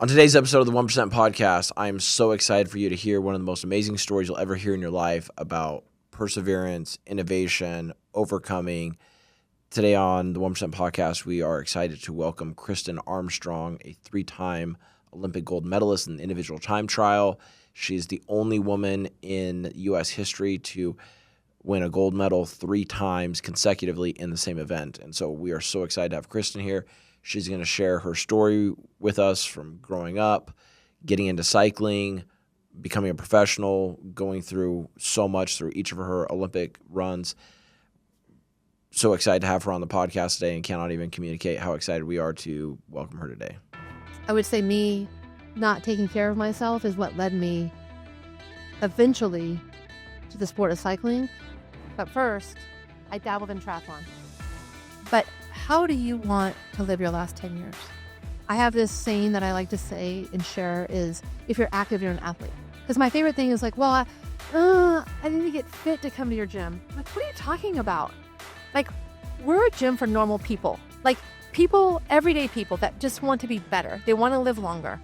On today's episode of the 1% Podcast, I am so excited for you to hear one of the most amazing stories you'll ever hear in your life about perseverance, innovation, overcoming. Today on the 1% Podcast, we are excited to welcome Kristin Armstrong, a 3-time Olympic gold medalist in the individual time trial. She's the only woman in U.S. history to win a gold medal 3 times consecutively in the same event. And so we are so excited to have Kristin here. She's going to share her story with us from growing up, getting into cycling, becoming a professional, going through so much through each of her Olympic runs. So excited to have her on the podcast today and cannot even communicate how excited we are to welcome her today. I would say me not taking care of myself is what led me eventually to the sport of cycling. But first, I dabbled in triathlon. But how do you want to live your last 10 years? I have this saying that I like to say and share is, if you're active, you're an athlete. Because my favorite thing is like, well, I need to get fit to come to your gym. Like, what are you talking about? Like, we're a gym for normal people. Like, people, everyday people that just want to be better. They want to live longer.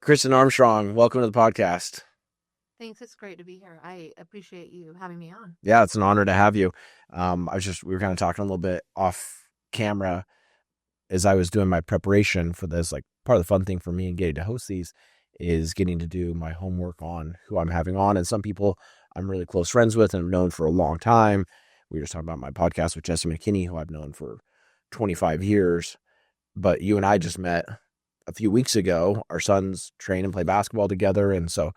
Kristin Armstrong, welcome to the podcast. Thanks. It's great to be here. I appreciate you having me on. Yeah, it's an honor to have you. We were kind of talking a little bit off camera as I was doing my preparation for this. Like, part of the fun thing for me and getting to host these is getting to do my homework on who I'm having on. And some people I'm really close friends with and have known for a long time. We were just talking about my podcast with Jesse McKinney, who I've known for 25 years. But you and I just met a few weeks ago. Our sons train and play basketball together. And so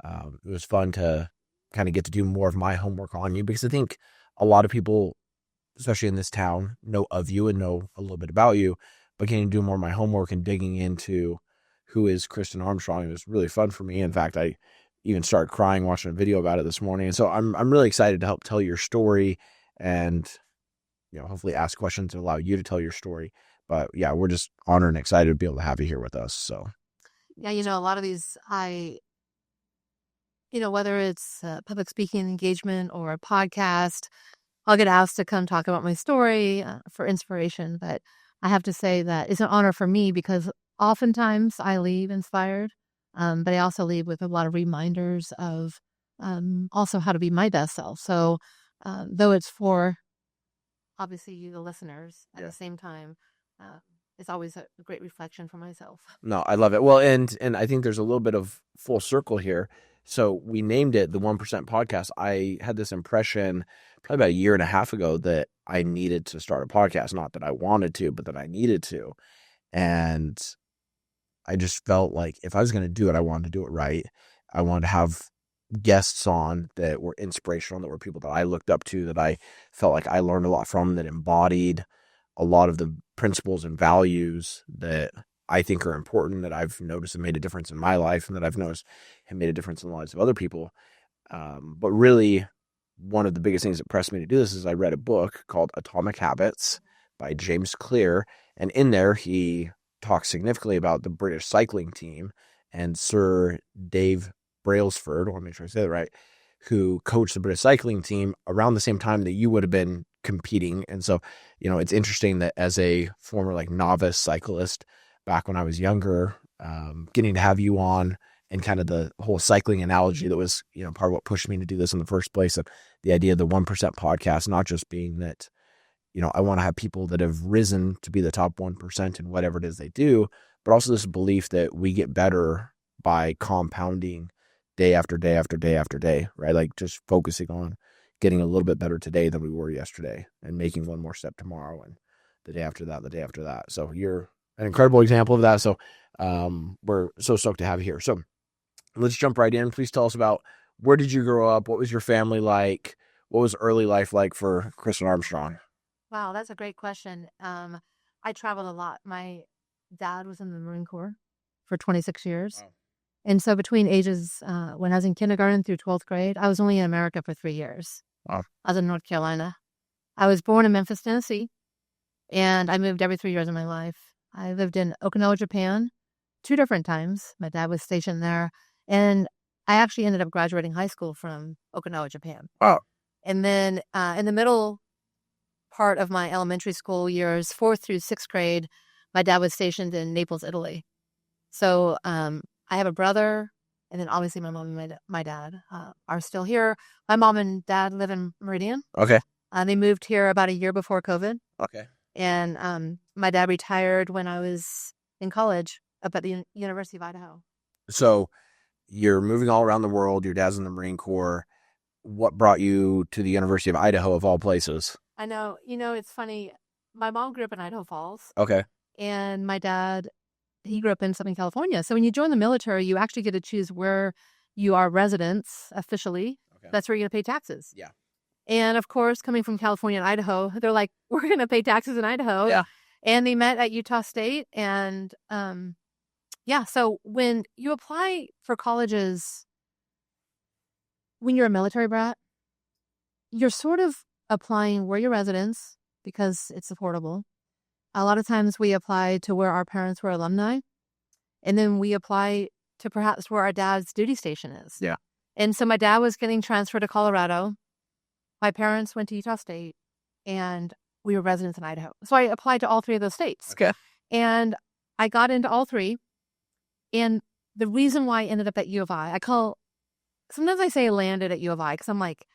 it was fun to kind of get to do more of my homework on you, because I think a lot of people, especially in this town, know of you and know a little bit about you, but getting to do more of my homework and digging into who is Kristin Armstrong was really fun for me. In fact, I even started crying watching a video about it this morning. And so I'm really excited to help tell your story and, hopefully ask questions to allow you to tell your story. But yeah, we're just honored and excited to be able to have you here with us. So yeah, a lot of these, whether it's public speaking engagement or a podcast, I'll get asked to come talk about my story for inspiration. But I have to say that it's an honor for me, because oftentimes I leave inspired, but I also leave with a lot of reminders of also how to be my best self. So though it's for obviously you, the listeners, at the same time, it's always a great reflection for myself. No, I love it. Well, and I think there's a little bit of full circle here. So we named it the 1% Podcast. I had this impression probably about a year and a half ago that I needed to start a podcast. Not that I wanted to, but that I needed to. And I just felt like if I was going to do it, I wanted to do it right. I wanted to have guests on that were inspirational, that were people that I looked up to, that I felt like I learned a lot from, that embodied a lot of the principles and values that I think are important, that I've noticed have made a difference in my life, and that I've noticed have made a difference in the lives of other people. But really, one of the biggest things that pressed me to do this is I read a book called Atomic Habits by James Clear. And in there, he talks significantly about the British cycling team and Sir Dave Brailsford, I want to make sure I say that right, who coached the British cycling team around the same time that you would have been competing. And so, it's interesting that as a former novice cyclist back when I was younger, getting to have you on and kind of the whole cycling analogy that was, part of what pushed me to do this in the first place. And the idea of the 1% Podcast, not just being that, I want to have people that have risen to be the top 1% in whatever it is they do, but also this belief that we get better by compounding day after day after day after day, right? Like just focusing on getting a little bit better today than we were yesterday, and making one more step tomorrow and the day after that, the day after that. So you're an incredible example of that. So we're so stoked to have you here. So let's jump right in. Please tell us about, where did you grow up? What was your family like? What was early life like for Kristin Armstrong? Wow, that's a great question. I traveled a lot. My dad was in the Marine Corps for 26 years. Wow. And so between ages, when I was in kindergarten through 12th grade, I was only in America for 3 years. Wow. I was in North Carolina. I was born in Memphis, Tennessee, and I moved every 3 years of my life. I lived in Okinawa, Japan, 2 different times. My dad was stationed there. And I actually ended up graduating high school from Okinawa, Japan. Wow. And then in the middle part of my elementary school years, 4th through 6th grade, my dad was stationed in Naples, Italy. So I have a brother, and then obviously my mom and my dad are still here. My mom and dad live in Meridian. Okay. They moved here about a year before COVID. Okay. And my dad retired when I was in college up at the University of Idaho. So you're moving all around the world. Your dad's in the Marine Corps. What brought you to the University of Idaho, of all places? I know. It's funny. My mom grew up in Idaho Falls. Okay. And my dad, he grew up in Southern California. So when you join the military, you actually get to choose where you are residents officially. Okay. That's where you're going to pay taxes. Yeah. And of course, coming from California and Idaho, they're like, we're going to pay taxes in Idaho. Yeah. And they met at Utah State. And so when you apply for colleges, when you're a military brat, you're sort of applying where your residence because it's affordable. A lot of times we apply to where our parents were alumni, and then we apply to perhaps where our dad's duty station is. Yeah. And so my dad was getting transferred to Colorado. My parents went to Utah State, and we were residents in Idaho. So I applied to all 3 of those states. Okay. And I got into all 3. And the reason why I ended up at U of I, sometimes I say I landed at U of I because I'm like,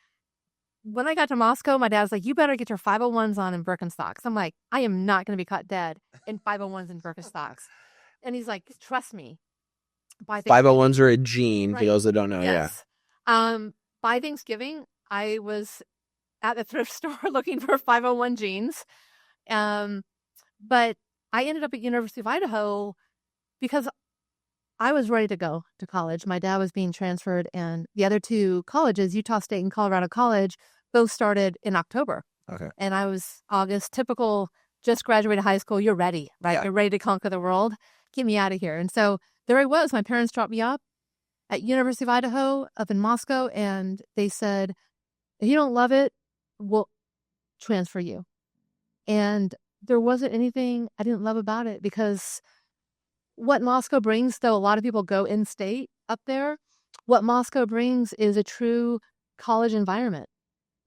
when I got to Moscow, my dad was like, you better get your 501s on in Birkenstocks. I'm like, I am not going to be caught dead in 501s and Birkenstocks. And he's like, trust me. 501s are a jean, right. For those that don't know. Yes. Yeah. By Thanksgiving, I was at the thrift store looking for 501 jeans. But I ended up at University of Idaho because I was ready to go to college. My dad was being transferred, and the other 2 colleges, Utah State and Colorado College, both started in October. Okay. And I was August, typical, just graduated high school. You're ready, right? Yeah. You're ready to conquer the world. Get me out of here. And so there I was. My parents dropped me up at University of Idaho up in Moscow, and they said, if you don't love it, we'll transfer you. And there wasn't anything I didn't love about it because what Moscow brings, though a lot of people go in-state up there, what Moscow brings is a true college environment.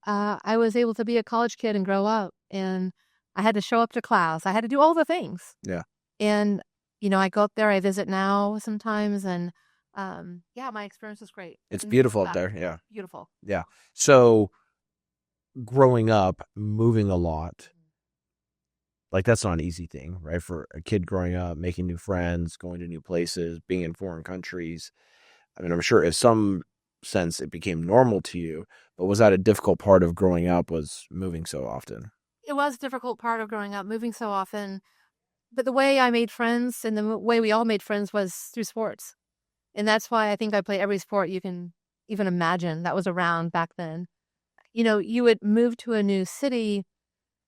I was able to be a college kid and grow up, and I had to show up to class. I had to do all the things. Yeah. And, I go up there, I visit now sometimes, and my experience was great. It's beautiful up there. Yeah. Beautiful. Yeah. So growing up, moving a lot, like that's not an easy thing, right? For a kid growing up, making new friends, going to new places, being in foreign countries. I mean, I'm sure in some sense it became normal to you, but was that a difficult part of growing up, was moving so often? It was a difficult part of growing up, moving so often. But the way I made friends and the way we all made friends was through sports. And that's why I think I played every sport you can even imagine that was around back then. You would move to a new city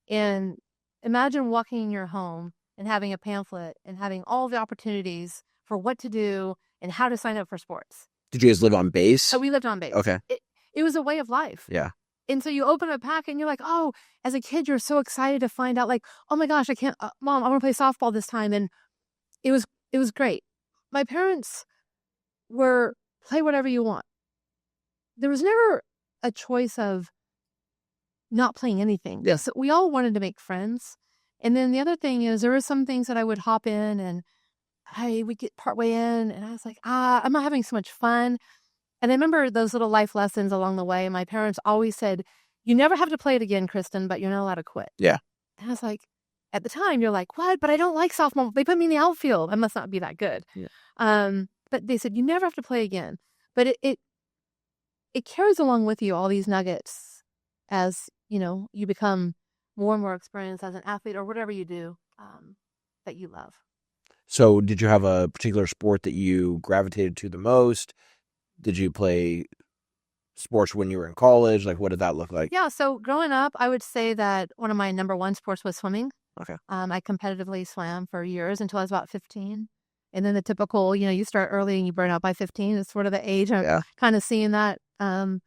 and imagine walking in your home and having a pamphlet and having all the opportunities for what to do and how to sign up for sports. Did you guys live on base? So we lived on base. Okay. It was a way of life. Yeah. And so you open a pack and you're like, oh, as a kid, you're so excited to find out, like, oh my gosh, I can't, Mom, I want to play softball this time. And it was great. My parents were play whatever you want. There was never a choice of not playing anything. Yeah. So we all wanted to make friends. And then the other thing is there were some things that I would hop in and we get partway in and I was like, I'm not having so much fun. And I remember those little life lessons along the way. My parents always said, you never have to play it again, Kristin, but you're not allowed to quit. Yeah. And I was like, at the time, you're like, what? But I don't like softball. They put me in the outfield. I must not be that good. Yeah. But they said, you never have to play again. But it carries along with you all these nuggets as, you become more and more experienced as an athlete or whatever you do that you love. So did you have a particular sport that you gravitated to the most? Did you play sports when you were in college? Like, what did that look like? Yeah. So growing up, I would say that one of my number one sports was swimming. Okay. I competitively swam for years until I was about 15. And then the typical, you start early and you burn out by 15. It's sort of the age I'm kind of seeing that. And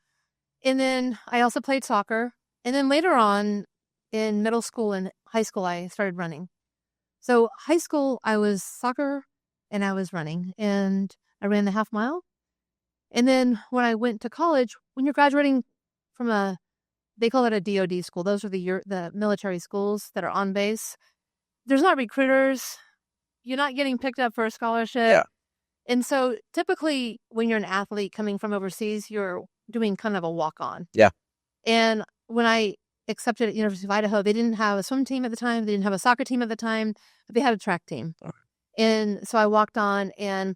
then I also played soccer. And then later on in middle school and high school, I started running. So high school, I was soccer and I was running, and I ran the half mile. And then when I went to college, when you're graduating from they call it a DoD school. Those are the military schools that are on base. There's not recruiters. You're not getting picked up for a scholarship. Yeah. And so typically when you're an athlete coming from overseas, you're doing kind of a walk-on. Yeah. And when I accepted at University of Idaho, they didn't have a swim team at the time. They didn't have a soccer team at the time, but they had a track team. Okay. And so I walked on and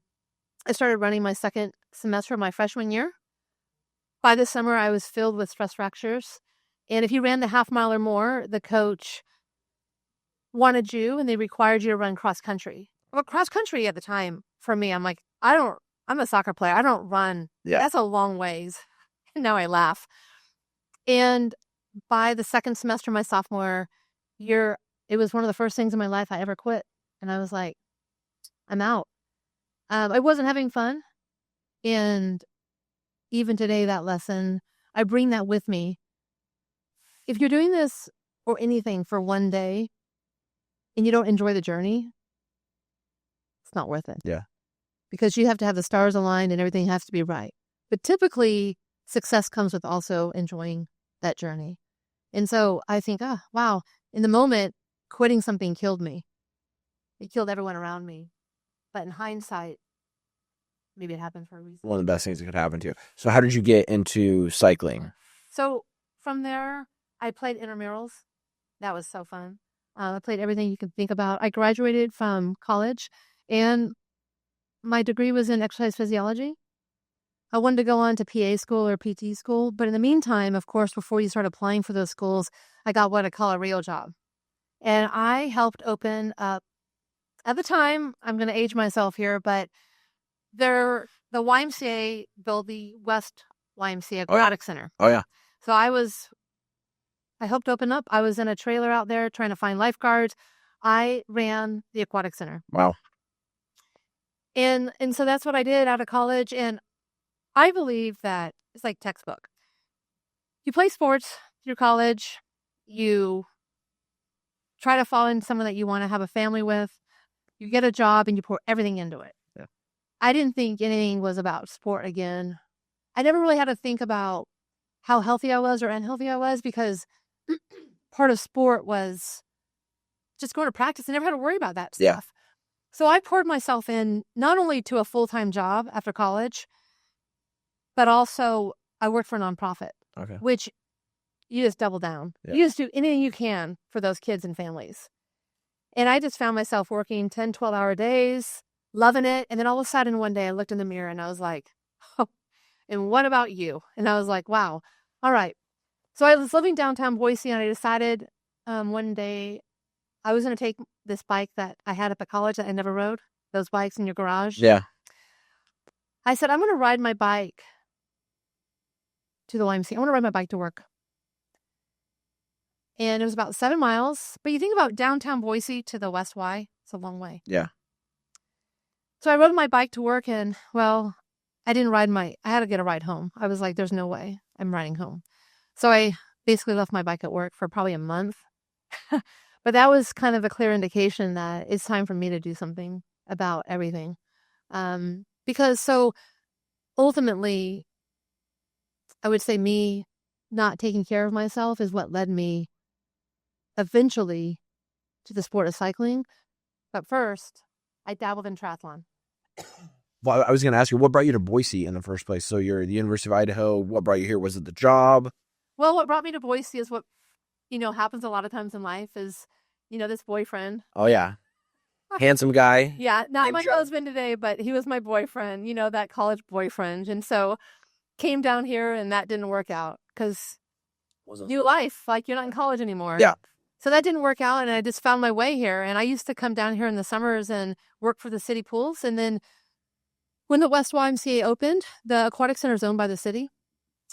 I started running my second semester of my freshman year. By the summer, I was filled with stress fractures. And if you ran the half mile or more, the coach wanted you and they required you to run cross country. Well, cross country at the time for me, I'm like, I'm a soccer player. I don't run. Yeah. That's a long ways. Now I laugh. And by the second semester of my sophomore year, it was one of the first things in my life I ever quit. And I was like, I'm out. I wasn't having fun. And even today, that lesson, I bring that with me. If you're doing this or anything for one day and you don't enjoy the journey, it's not worth it. Yeah. Because you have to have the stars aligned and everything has to be right. But typically, success comes with also enjoying that journey. And so I think, wow, in the moment, quitting something killed me. It killed everyone around me. But in hindsight, maybe it happened for a reason. One of the best things that could happen to you. So how did you get into cycling? So from there, I played intramurals. That was so fun. I played everything you can think about. I graduated from college and my degree was in exercise physiology. I wanted to go on to PA school or PT school. But in the meantime, of course, before you start applying for those schools, I got what I call a real job. And I helped open up, at the time, I'm going to age myself here, but the YMCA built the West YMCA Aquatic Center. Oh, yeah. So I helped open up. I was in a trailer out there trying to find lifeguards. I ran the Aquatic Center. Wow. And so that's what I did out of college. And I believe that it's like textbook. You play sports through college. You try to fall in someone that you want to have a family with. You get a job and you pour everything into it. Yeah. I didn't think anything was about sport again. I never really had to think about how healthy I was or unhealthy I was because part of sport was just going to practice. I never had to worry about that stuff. Yeah. So I poured myself in not only to a full-time job after college, but also I worked for a nonprofit, Okay. which you just double down. Yeah. You just do anything you can for those kids and families. And I just found myself working 10, 12-hour days, loving it. And then all of a sudden one day I looked in the mirror and I was like, oh, and what about you? And I was like, wow, all right. So I was living downtown Boise and I decided one day I was going to take this bike that I had up at college that I never rode, those bikes in your garage. Yeah. I said, I'm going to ride my bike to the YMCA. I want to ride my bike to work. And it was about 7 miles. But you think about downtown Boise to the West Y, it's a long way. Yeah. So I rode my bike to work and, well, I had to get a ride home. I was like, there's no way I'm riding home. So I basically left my bike at work for probably a month. But that was kind of a clear indication that it's time for me to do something about everything. Because so ultimately, I would say me not taking care of myself is what led me eventually to the sport of cycling. But first, I dabbled in triathlon. Well, I was going to ask you, what brought you to Boise in the first place? So you're at the University of Idaho. What brought you here? Was it the job? Well, what brought me to Boise is what, happens a lot of times in life is, this boyfriend. Oh, yeah. Handsome guy. Yeah, not my husband today, but he was my boyfriend, that college boyfriend. And so came down here and that didn't work out because new life, like you're not in college anymore. Yeah. So that didn't work out and I just found my way here. And I used to come down here in the summers and work for the city pools. And then when the West YMCA opened, the aquatic center is owned by the city.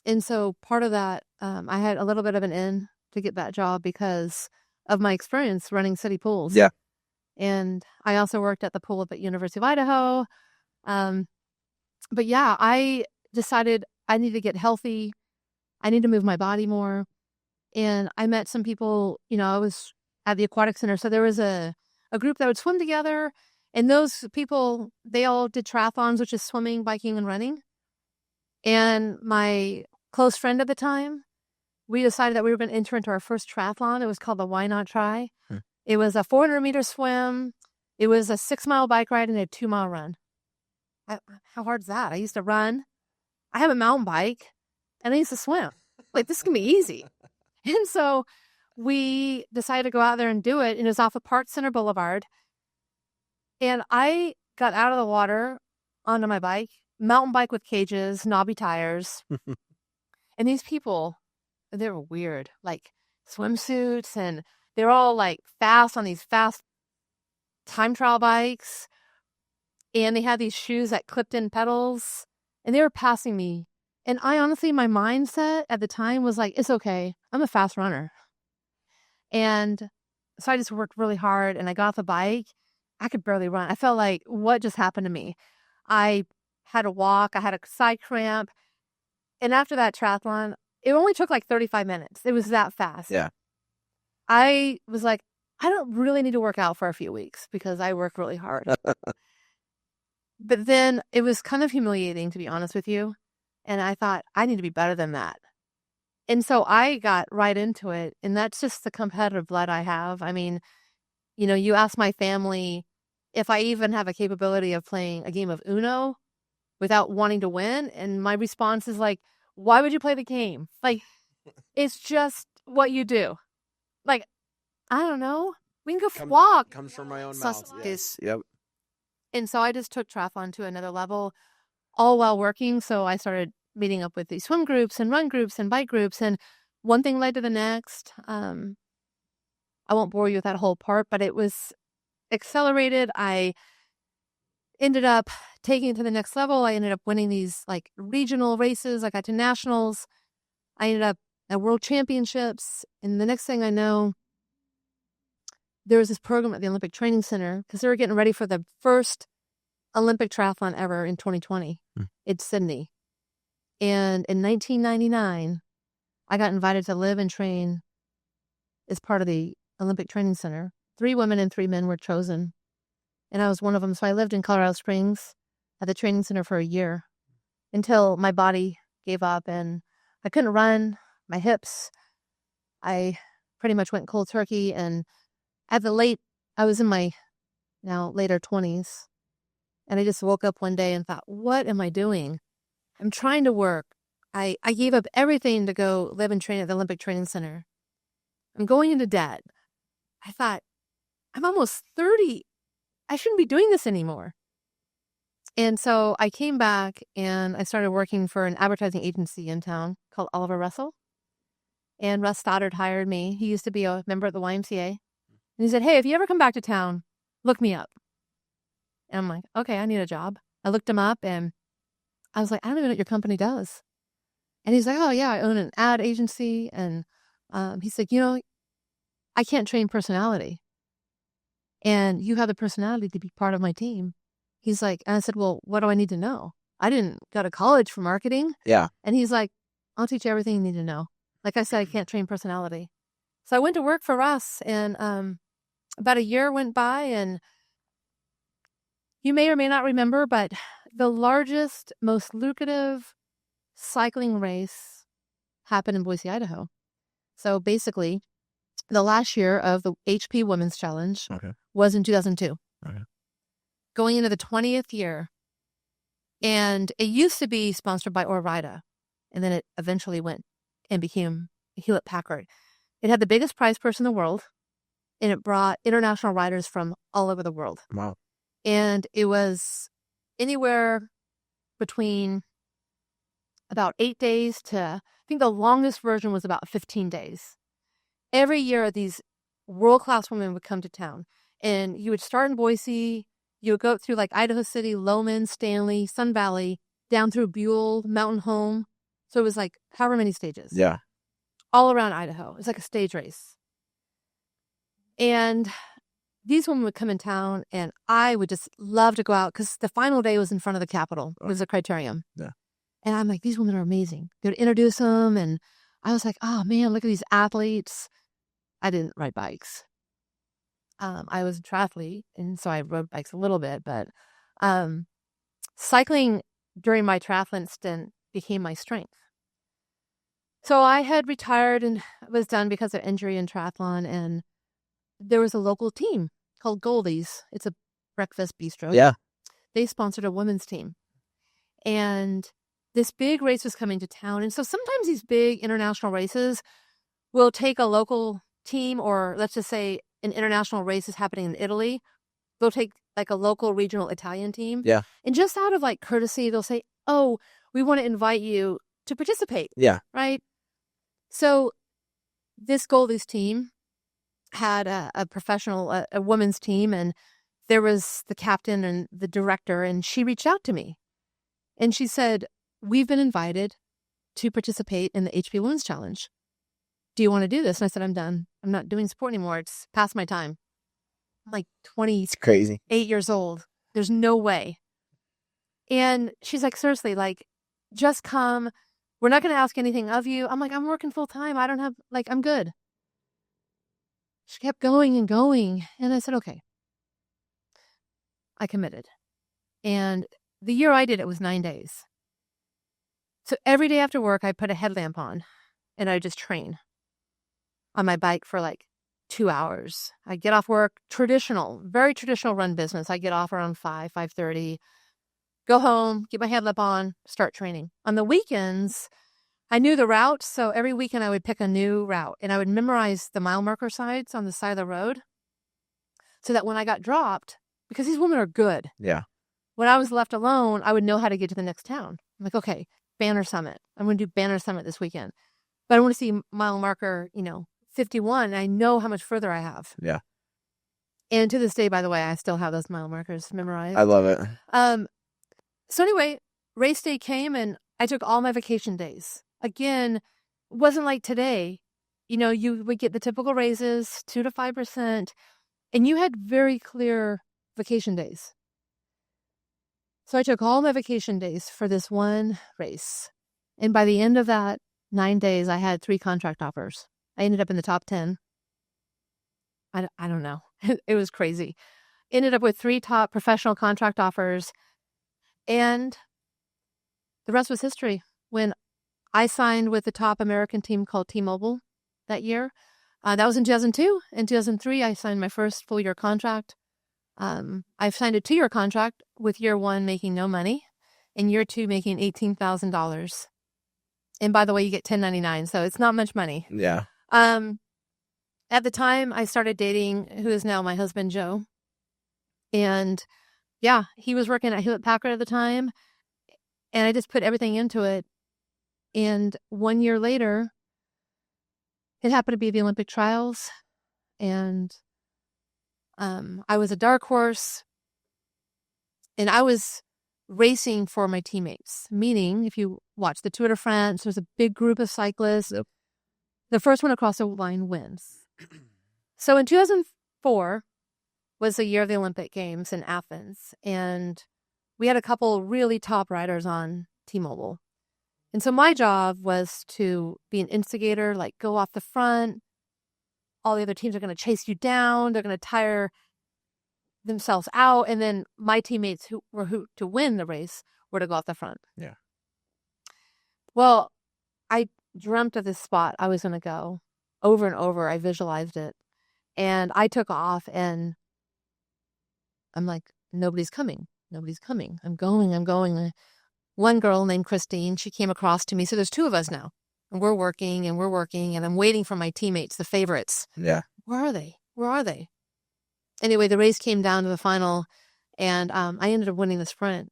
And so part of that, I had a little bit of an in to get that job because of my experience running city pools. Yeah. And I also worked at the pool up at University of Idaho. But yeah, I decided I need to get healthy. I need to move my body more. And I met some people, I was at the aquatic center. So there was a a group that would swim together. And those people, they all did triathlons, which is swimming, biking, and running. And my close friend at the time, we decided that we were going to enter into our first triathlon. It was called the Why Not Try. It was a 400-meter swim. It was a 6-mile bike ride and a 2-mile run. How hard is that? I used to run. I have a mountain bike, and I used to swim. Like, this can be easy. And so we decided to go out there and do it. And it was off of Park Center Boulevard. And I got out of the water onto my bike, mountain bike with cages, knobby tires. And these people, they were weird, like swimsuits, and they're all like fast on these fast time trial bikes. And they had these shoes that clipped in pedals, and they were passing me. And I honestly, my mindset at the time was like, it's okay. I'm a fast runner. And so I just worked really hard, and I got off the bike. I could barely run. I felt like, what just happened to me? I had to walk. I had a side cramp. And after that triathlon, it only took like 35 minutes. It was that fast. Yeah. I was like, I don't really need to work out for a few weeks because I work really hard. But then it was kind of humiliating, to be honest with you. And I thought, I need to be better than that. And so I got right into it. And that's just the competitive blood I have. I mean, you know, you ask my family if I even have a capability of playing a game of Uno without wanting to win. And my response is like, why would you play the game? Like, it's just what you do. Like, I don't know. We can go walk. Comes from my own mouth. Yes. Yep. And so I just took triathlon to another level, all while working. So I started meeting up with these swim groups and run groups and bike groups. And one thing led to the next. I won't bore you with that whole part, but it was accelerated. I ended up taking it to the next level. I ended up winning these like regional races. I got to nationals. I ended up at world championships. And the next thing I know, there was this program at the Olympic Training Center because they were getting ready for the first Olympic triathlon ever in 2020. It's Sydney. And in 1999, I got invited to live and train as part of the Olympic Training Center. 3 women and 3 men were chosen. And I was one of them. So I lived in Colorado Springs at the training center for a year until my body gave up and I couldn't run. My hips, I pretty much went cold turkey. And I was in my now later 20s. And I just woke up one day and thought, what am I doing? I'm trying to work. I gave up everything to go live and train at the Olympic Training Center. I'm going into debt. I thought, I'm almost 30. I shouldn't be doing this anymore. And so I came back and I started working for an advertising agency in town called Oliver Russell. And Russ Stoddard hired me. He used to be a member at the YMCA. And he said, hey, if you ever come back to town, look me up. And I'm like, okay, I need a job. I looked him up and I was like, I don't even know what your company does. And he's like, oh, yeah, I own an ad agency. And he's like, you know, I can't train personality. And you have the personality to be part of my team. He's like, and I said, well, what do I need to know? I didn't go to college for marketing. Yeah. And he's like, I'll teach you everything you need to know. Like I said, I can't train personality. So I went to work for Russ and about a year went by and you may or may not remember, but the largest, most lucrative cycling race happened in Boise, Idaho. So basically, the last year of the HP Women's Challenge was in 2002. Okay. Going into the 20th year. And it used to be sponsored by Orvida. And then it eventually went and became Hewlett-Packard. It had the biggest prize purse in the world. And it brought international riders from all over the world. Wow. And it was anywhere between about 8 days to, I think the longest version was about 15 days. Every year, these world-class women would come to town. And you would start in Boise. You would go through like Idaho City, Lowman, Stanley, Sun Valley, down through Buell, Mountain Home. So it was like however many stages. Yeah. All around Idaho. It was like a stage race. And these women would come in town, and I would just love to go out because the final day was in front of the Capitol. It was a criterium. Yeah. And I'm like, these women are amazing. They would introduce them, and I was like, oh, man, look at these athletes. I didn't ride bikes. I was a triathlete, and so I rode bikes a little bit, but cycling during my triathlon stint became my strength. So I had retired and was done because of injury in triathlon, and there was a local team called Goldie's. It's a breakfast bistro. Yeah. They sponsored a women's team. And this big race was coming to town. And so sometimes these big international races will take a local team, or let's just say an international race is happening in Italy. They'll take like a local regional Italian team. Yeah. And just out of like courtesy, they'll say, oh, we want to invite you to participate. Yeah. Right. So this Goldie's team had a professional, a women's team, and there was the captain and the director, and she reached out to me. And she said, we've been invited to participate in the HP Women's Challenge. Do you want to do this? And I said, I'm done. I'm not doing sport anymore. It's past my time. I'm like 28 It's crazy. years old. There's no way. And she's like, seriously, like, just come. We're not going to ask anything of you. I'm like, I'm working full time. I don't have, like, I'm good. She kept going and going. And I said, okay. I committed. And the year I did it was 9 days. So every day after work, I put a headlamp on and I just train on my bike for like 2 hours. I get off work, very traditional run business. I get off around 5:30, go home, get my headlamp on, start training. On the weekends, I knew the route. So every weekend I would pick a new route and I would memorize the mile marker signs on the side of the road so that when I got dropped, because these women are good. Yeah. When I was left alone, I would know how to get to the next town. I'm like, okay, Banner Summit. I'm going to do Banner Summit this weekend. But I want to see mile marker, 51. I know how much further I have. Yeah. And to this day, by the way, I still have those mile markers memorized. I love it. So anyway, race day came and I took all my vacation days. Again, it wasn't like today. You would get the typical raises, 2 to 5%, and you had very clear vacation days. So I took all my vacation days for this one race. And by the end of that 9 days, I had 3 contract offers. I ended up in the top 10. I don't know. It was crazy. Ended up with 3 top professional contract offers. And the rest was history. When I signed with the top American team called T-Mobile that year, that was in 2002. In 2003, I signed my first full-year contract. I've signed a 2-year contract with year 1 making no money and year 2 making $18,000. And by the way, you get $10.99, so it's not much money. Yeah. At the time, I started dating who is now my husband, Joe. And yeah, he was working at Hewlett Packard at the time. And I just put everything into it. And 1 year later, it happened to be the Olympic trials. And I was a dark horse. And I was racing for my teammates. Meaning, if you watch the Tour de France, there's a big group of cyclists. Yep. The first one across the line wins. So in 2004 was the year of the Olympic Games in Athens. And we had a couple really top riders on T-Mobile. And so my job was to be an instigator, like go off the front. All the other teams are going to chase you down. They're going to tire themselves out. And then my teammates who to win the race were to go off the front. Yeah. Well, I dreamt of this spot I was going to go over and over. I visualized it. And I took off and I'm like, nobody's coming. Nobody's coming. I'm going. One girl named Christine, she came across to me. So there's 2 of us now. And we're working. And I'm waiting for my teammates, the favorites. Yeah. Where are they? Anyway, the race came down to the final. And I ended up winning the sprint.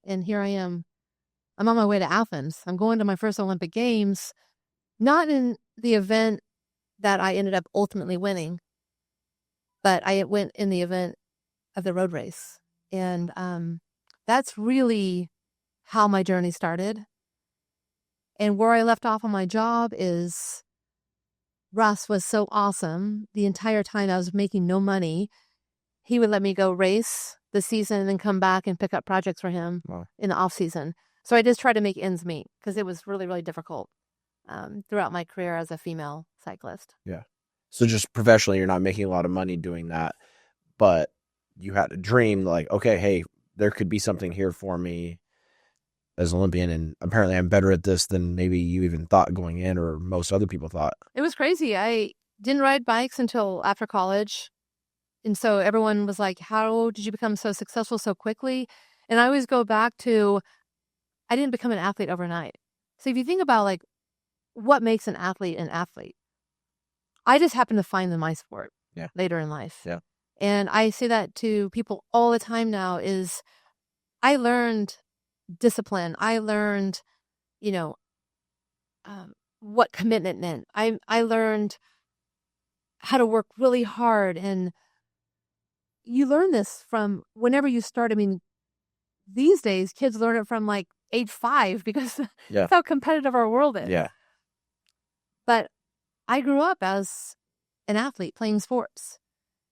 And here I am. I'm on my way to Athens. I'm going to my first Olympic Games. Not in the event that I ended up ultimately winning. But I went in the event of the road race. And that's really how my journey started. And where I left off on my job is Russ was so awesome. The entire time I was making no money. He would let me go race the season and then come back and pick up projects for him in the off season. So I just tried to make ends meet because it was really, really difficult throughout my career as a female cyclist. Yeah. So just professionally, you're not making a lot of money doing that, but you had a dream like, okay, hey, there could be something here for me as an Olympian, and apparently I'm better at this than maybe you even thought going in or most other people thought. It was crazy. I didn't ride bikes until after college. And so everyone was like, how did you become so successful so quickly? And I always go back to, I didn't become an athlete overnight. So if you think about like what makes an athlete, I just happened to find my sport later in life. Yeah. And I say that to people all the time now is I learned discipline. I learned, you know, what commitment meant. I learned how to work really hard. And you learn this from whenever you start. I mean, these days, kids learn it from like age 5 because that's how competitive our world is. Yeah. But I grew up as an athlete playing sports.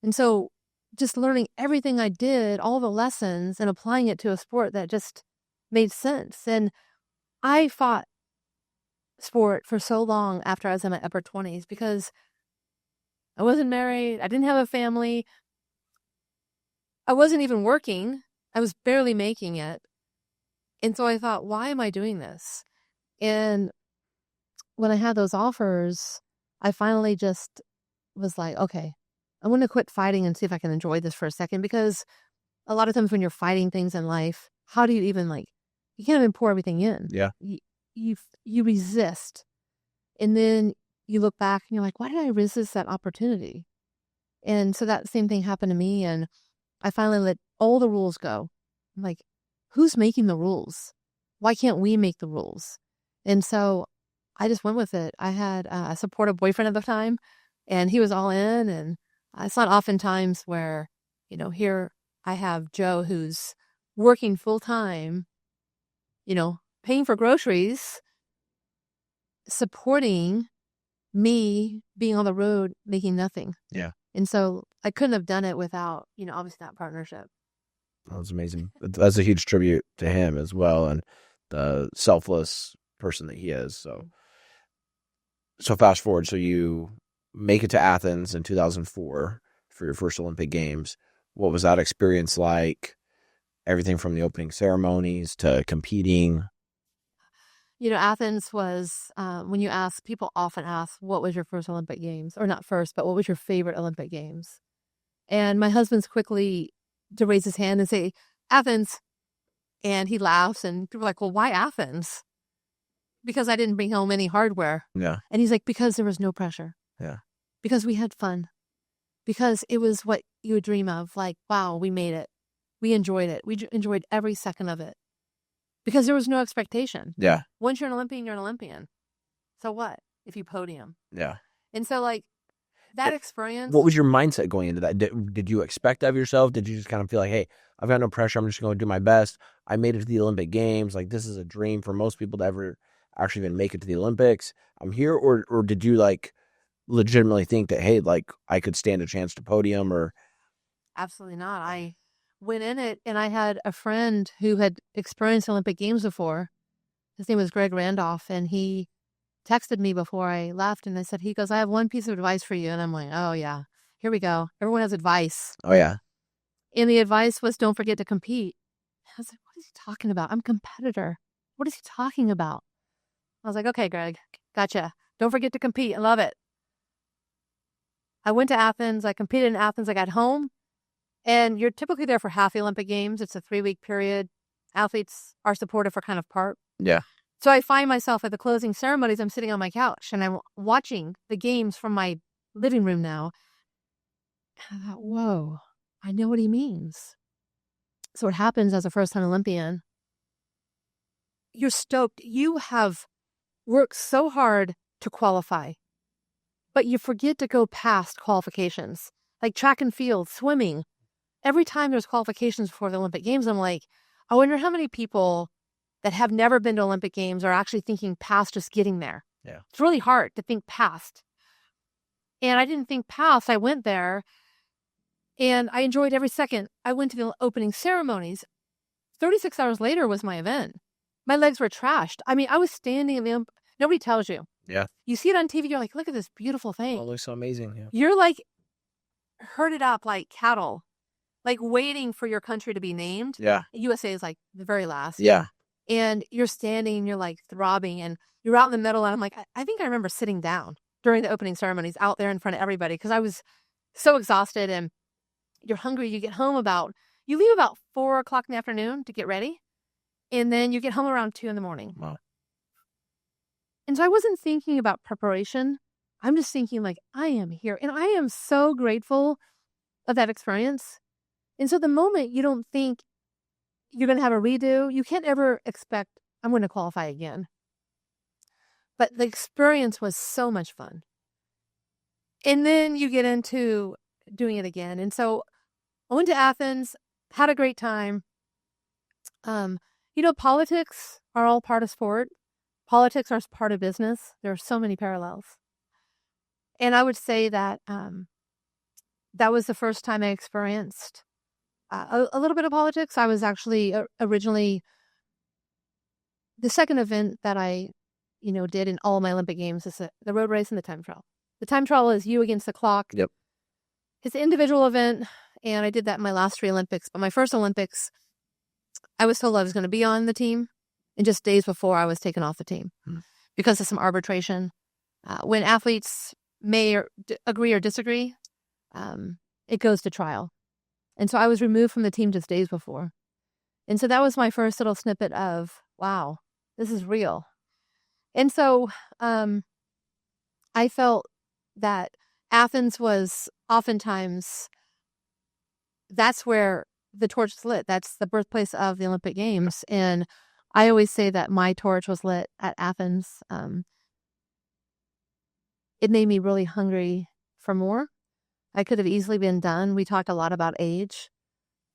And so just learning everything I did, all the lessons, and applying it to a sport that just made sense. And I fought sport for so long after I was in my upper 20s because I wasn't married. I didn't have a family. I wasn't even working. I was barely making it. And so I thought, why am I doing this? And when I had those offers, I finally just was like, okay, I'm going to quit fighting and see if I can enjoy this for a second. Because a lot of times when you're fighting things in life, how do you even you can't even pour everything in. Yeah. You resist. And then you look back and you're like, why did I resist that opportunity? And so that same thing happened to me. And I finally let all the rules go. I'm like, who's making the rules? Why can't we make the rules? And so I just went with it. I had a supportive boyfriend at the time, and he was all in. And it's not oftentimes where, here I have Joe who's working full time, paying for groceries, supporting me being on the road, making nothing. Yeah. And so I couldn't have done it without, obviously that partnership. That's amazing. That's a huge tribute to him as well, and the selfless person that he is. So fast forward. So you make it to Athens in 2004 for your first Olympic Games. What was that experience like? Everything from the opening ceremonies to competing. Athens was, when you ask, people often ask, what was your first Olympic Games? Or not first, but what was your favorite Olympic Games? And my husband's quickly to raise his hand and say, Athens. And he laughs, and people are like, well, why Athens? Because I didn't bring home any hardware. Yeah. And he's like, because there was no pressure. Yeah. Because we had fun. Because it was what you would dream of. Like, wow, we made it. We enjoyed it. We enjoyed every second of it. Because there was no expectation. Yeah. Once you're an Olympian, you're an Olympian. So what if you podium? Yeah. And so that experience. What was your mindset going into that? Did you expect of yourself? Did you just kind of feel like, hey, I've got no pressure. I'm just going to do my best. I made it to the Olympic Games. Like, this is a dream for most people to ever actually even make it to the Olympics. I'm here. Or did you legitimately think that, hey, I could stand a chance to podium or? Absolutely not. I went in it, and I had a friend who had experienced Olympic Games before. His name was Greg Randolph, and he texted me before I left, and he goes, I have one piece of advice for you. And I'm like, oh yeah, here we go. Everyone has advice. Oh yeah. And the advice was, don't forget to compete. I was like, what is he talking about? I'm a competitor. What is he talking about? I was like, okay, Greg, gotcha. Don't forget to compete. I love it. I went to Athens. I competed in Athens. I got home, and you're typically there for half the Olympic Games. It's a 3-week period. Athletes are supported for kind of part. Yeah. So I find myself at the closing ceremonies, I'm sitting on my couch and I'm watching the games from my living room now. And I thought, whoa, I know what he means. So what happens as a first-time Olympian, you're stoked. You have worked so hard to qualify, but you forget to go past qualifications, like track and field, swimming. Every time there's qualifications before the Olympic Games, I'm like, I wonder how many people that have never been to Olympic Games are actually thinking past just getting there. Yeah. It's really hard to think past. And I didn't think past. I went there and I enjoyed every second. I went to the opening ceremonies. 36 hours later was my event. My legs were trashed. I mean, I was standing in nobody tells you. Yeah. You see it on TV, you're like, look at this beautiful thing. Oh, it looks so amazing. Yeah. You're like herded up like cattle, like waiting for your country to be named. Yeah. USA is like the very last. Yeah. And you're standing and you're like throbbing and you're out in the middle. And I'm like, I think I remember sitting down during the opening ceremonies out there in front of everybody because I was so exhausted and you're hungry. You leave about 4 o'clock in the afternoon to get ready. And then you get home around 2 a.m. Wow. And so I wasn't thinking about preparation. I'm just thinking like, I am here. And I am so grateful of that experience. And so the moment you don't think you're going to have a redo, you can't ever expect, I'm going to qualify again. But the experience was so much fun. And then you get into doing it again. And so I went to Athens, had a great time. Politics are all part of sport. Politics are part of business. There are so many parallels. And I would say that that was the first time I experienced a little bit of politics. I was actually originally, the second event that I, did in all my Olympic Games is the road race and the time trial. The time trial is you against the clock. Yep. It's an individual event, and I did that in my last 3 Olympics. But my first Olympics, I was told I was going to be on the team, and just days before I was taken off the team because of some arbitration. When athletes may agree or disagree, it goes to trial. And so I was removed from the team just days before. And so that was my first little snippet of, wow, this is real. And so I felt that Athens was oftentimes, that's where the torch is lit. That's the birthplace of the Olympic Games. And I always say that my torch was lit at Athens. It made me really hungry for more. I could have easily been done. We talked a lot about age.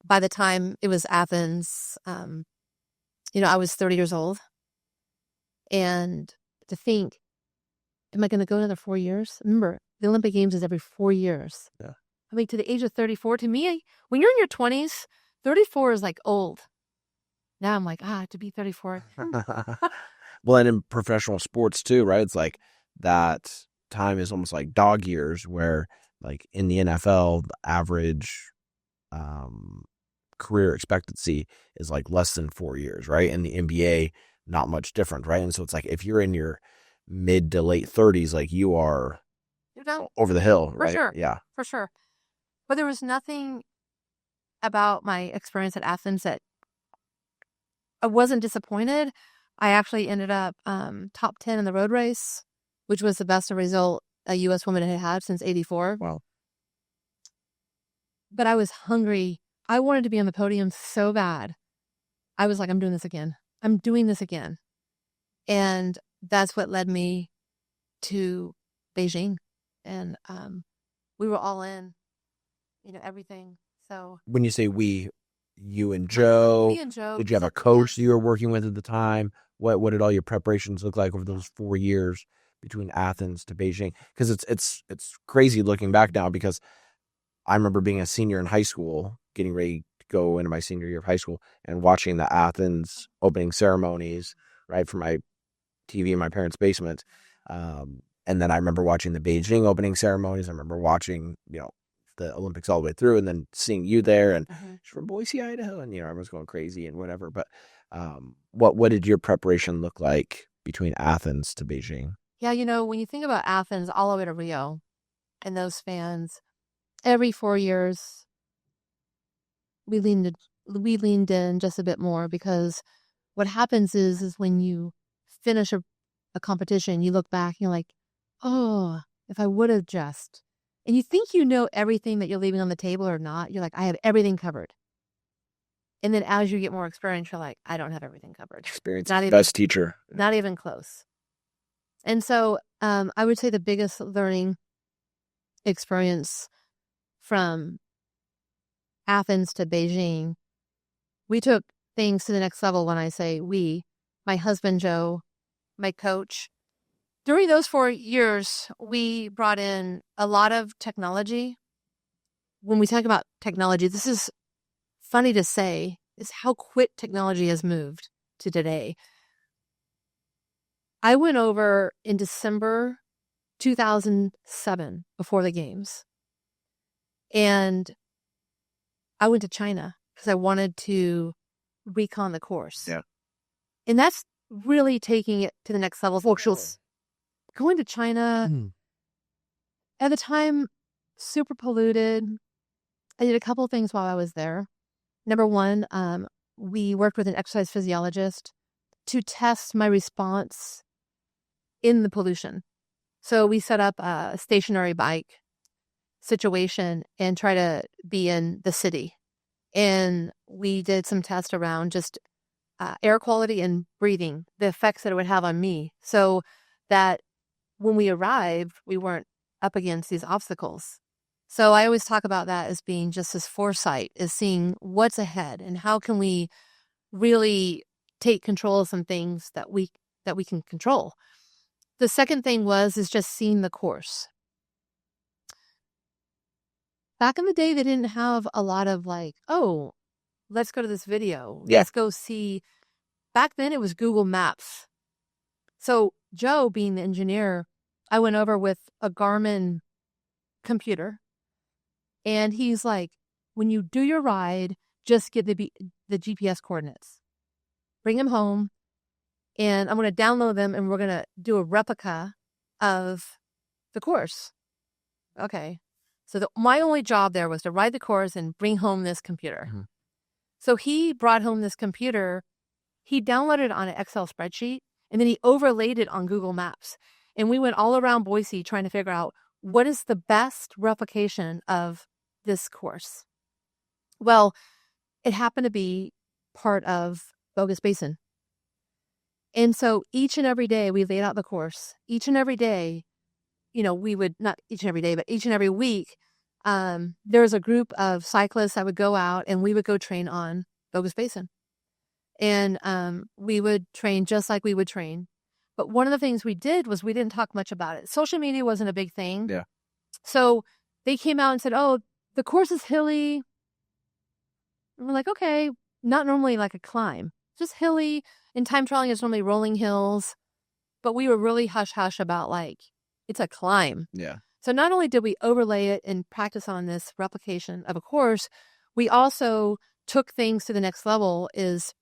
By the time it was Athens, I was 30 years old. And to think, am I going to go another 4 years? Remember, the Olympic Games is every 4 years. Yeah. I mean, to the age of 34, to me, when you're in your 20s, 34 is like old. Now I'm like, to be 34. Well, and in professional sports too, right? It's like that time is almost like dog years where like in the NFL, the average career expectancy is like less than 4 years, right? In the NBA, not much different, right? And so it's like if you're in your mid to late 30s, like you're over the hill, right? For sure. Yeah. For sure. But there was nothing about my experience at Athens that I wasn't disappointed. I actually ended up top 10 in the road race, which was the best result a U.S. woman had had since 84. Wow. But I was hungry. I wanted to be on the podium so bad. I was like, I'm doing this again. I'm doing this again. And that's what led me to Beijing. And we were all in, everything. So when you say we, you and Joe, me and Joe, did you have a coach you were working with at the time? What did all your preparations look like over those 4 years between Athens to Beijing? Because it's crazy looking back now, because I remember being a senior in high school, getting ready to go into my senior year of high school and watching the Athens opening ceremonies, right, from my TV in my parents' basement. And then I remember watching the Beijing opening ceremonies. I remember watching, the Olympics all the way through, and then seeing you there, and she's from Boise, Idaho, and I was going crazy and whatever. But what did your preparation look like between Athens to Beijing? Yeah, when you think about Athens all the way to Rio, and those fans, every 4 years we leaned in just a bit more, because what happens is when you finish a competition, you look back and you're like, oh, if I would have just. And you think everything that you're leaving on the table or not. You're like, I have everything covered. And then as you get more experience, you're like, I don't have everything covered. Experience is the best teacher. Not even close. And so I would say the biggest learning experience from Athens to Beijing, we took things to the next level. When I say we, my husband, Joe, my coach. During those 4 years, we brought in a lot of technology. When we talk about technology, this is funny to say, is how quick technology has moved to today. I went over in December 2007 before the games. And I went to China because I wanted to recon the course. Yeah. And that's really taking it to the next level. Going to China at the time, super polluted. I did a couple of things while I was there. Number one, we worked with an exercise physiologist to test my response in the pollution. So we set up a stationary bike situation and try to be in the city. And we did some tests around just air quality and breathing, the effects that it would have on me, so that when we arrived, we weren't up against these obstacles. So I always talk about that as being just this foresight, is seeing what's ahead and how can we really take control of some things that we can control. The second thing is just seeing the course. Back in the day, they didn't have a lot of like, oh, let's go to this video. Yeah. Let's go see. Back then, it was Google Maps. So Joe, being the engineer, I went over with a Garmin computer. And he's like, when you do your ride, just get the GPS coordinates. Bring them home. And I'm going to download them and we're going to do a replica of the course. Okay. So my only job there was to ride the course and bring home this computer. Mm-hmm. So he brought home this computer. He downloaded it on an Excel spreadsheet, and then he overlaid it on Google Maps. And we went all around Boise trying to figure out what is the best replication of this course. Well, it happened to be part of Bogus Basin. And so each and every day we laid out the course. Each and every day, we would, not each and every day, but each and every week, there was a group of cyclists that would go out and we would go train on Bogus Basin. And we would train just like we would train. But one of the things we did was we didn't talk much about it. Social media wasn't a big thing. Yeah. So they came out and said, oh, the course is hilly. And we're like, okay, not normally like a climb, just hilly. And time trialing is normally rolling hills. But we were really hush-hush about like, it's a climb. Yeah. So not only did we overlay it and practice on this replication of a course, we also took things to the next level, is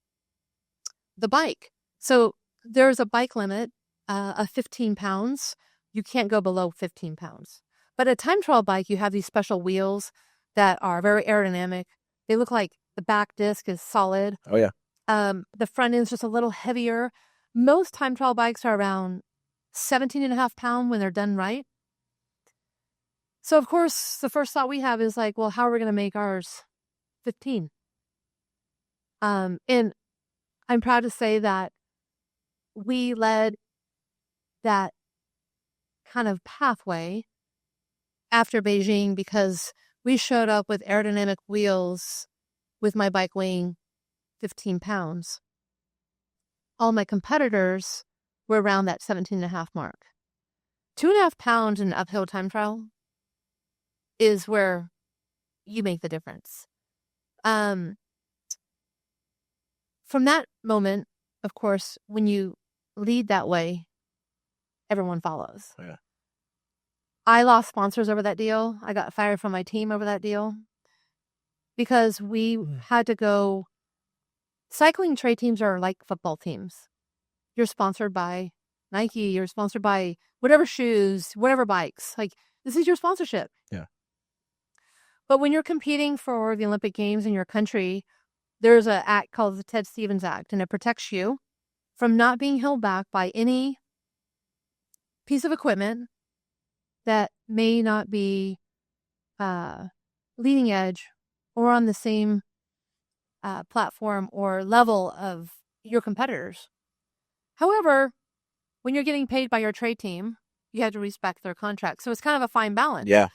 the bike. So there's a bike limit of 15 pounds. You can't go below 15 pounds. But a time trial bike, you have these special wheels that are very aerodynamic. They look like the back disc is solid. Oh, yeah. The front end is just a little heavier. Most time trial bikes are around 17.5 pounds when they're done right. So, of course, the first thought we have is like, well, how are we going to make ours 15? And I'm proud to say that we led that kind of pathway after Beijing, because we showed up with aerodynamic wheels with my bike weighing 15 pounds. All my competitors were around that 17.5 mark. 2.5 pounds in uphill time trial is where you make the difference. From that moment, of course, when you lead that way, everyone follows. Yeah. I lost sponsors over that deal. I got fired from my team over that deal because we had to go. Cycling trade teams are like football teams. You're sponsored by Nike. You're sponsored by whatever shoes, whatever bikes. Like, this is your sponsorship. Yeah. But when you're competing for the Olympic Games in your country, there's an act called the Ted Stevens Act, and it protects you from not being held back by any piece of equipment that may not be leading edge or on the same platform or level of your competitors. However, when you're getting paid by your trade team, you have to respect their contract. So it's kind of a fine balance. Yeah.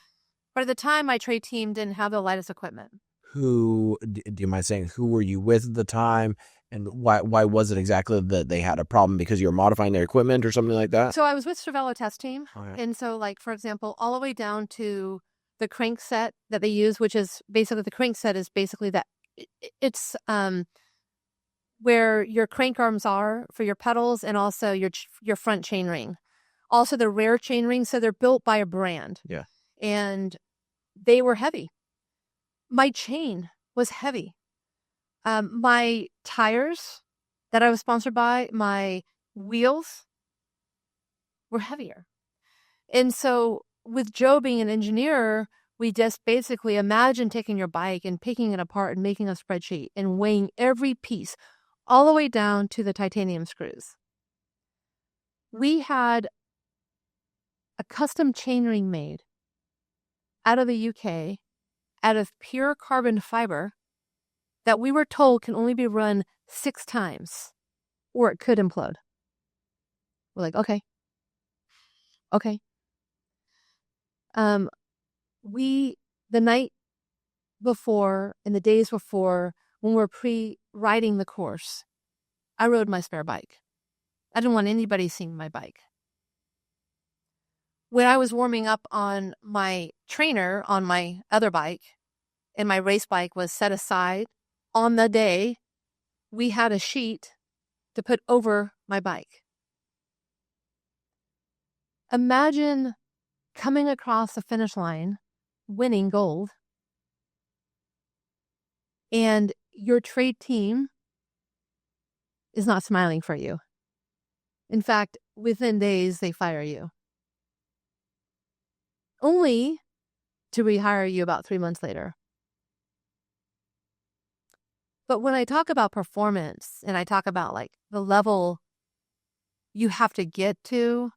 But at the time, my trade team didn't have the lightest equipment. Do you mind saying who were you with at the time, and why was it exactly that they had a problem? Because you were modifying their equipment or something like that? So I was with Cervelo Test Team. Okay. And so, like, for example, all the way down to the crank set that they use, which is basically, the crank set is basically that it's where your crank arms are for your pedals and also your front chain ring. Also the rear chain ring, so they're built by a brand. Yeah. And they were heavy. My chain was heavy. My tires that I was sponsored by, my wheels were heavier. And so with Joe being an engineer, we just basically imagine taking your bike and picking it apart and making a spreadsheet and weighing every piece all the way down to the titanium screws. We had a custom chainring made out of the UK out of pure carbon fiber that we were told can only be run 6 times or it could implode. We're like, okay. The night before and the days before, when we're pre-riding the course, I rode my spare bike. I didn't want anybody seeing my bike. When I was warming up on my trainer on my other bike, and my race bike was set aside on the day, we had a sheet to put over my bike. Imagine coming across the finish line, winning gold, and your trade team is not smiling for you. In fact, within days, they fire you. Only to rehire you about 3 months later. But when I talk about performance and I talk about like the level you have to get to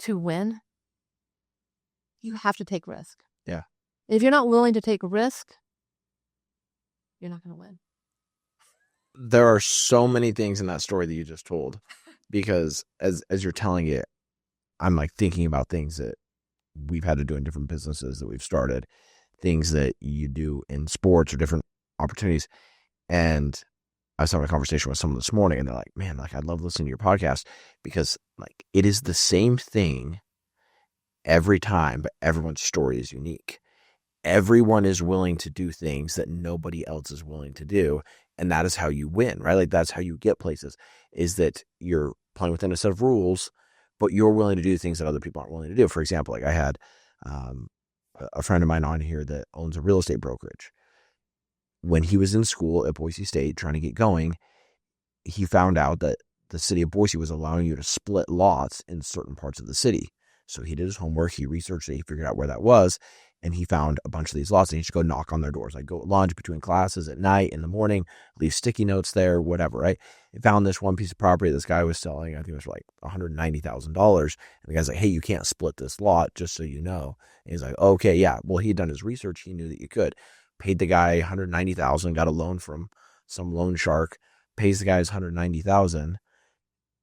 win, you have to take risk. Yeah. If you're not willing to take risk, you're not going to win. There are so many things in that story that you just told, because as you're telling it, I'm like thinking about things that we've had to do in different businesses that we've started, things that you do in sports or different opportunities. And I was having a conversation with someone this morning and they're like, man, like I love listening to your podcast because like it is the same thing every time, but everyone's story is unique. Everyone is willing to do things that nobody else is willing to do. And that is how you win, right? Like that's how you get places, is that you're playing within a set of rules, but you're willing to do things that other people aren't willing to do. For example, like I had a friend of mine on here that owns a real estate brokerage. When he was in school at Boise State trying to get going, he found out that the city of Boise was allowing you to split lots in certain parts of the city. So he did his homework, he researched it, he figured out where that was, and he found a bunch of these lots, and he should go knock on their doors. Like go at lunch, between classes, at night, in the morning, leave sticky notes there, whatever, right? He found this one piece of property this guy was selling, I think it was for like $190,000. And the guy's like, hey, you can't split this lot, just so you know. And he's like, okay, yeah. Well, he'd done his research, he knew that you could. Paid the guy $190,000, got a loan from some loan shark, pays the guy his $190,000,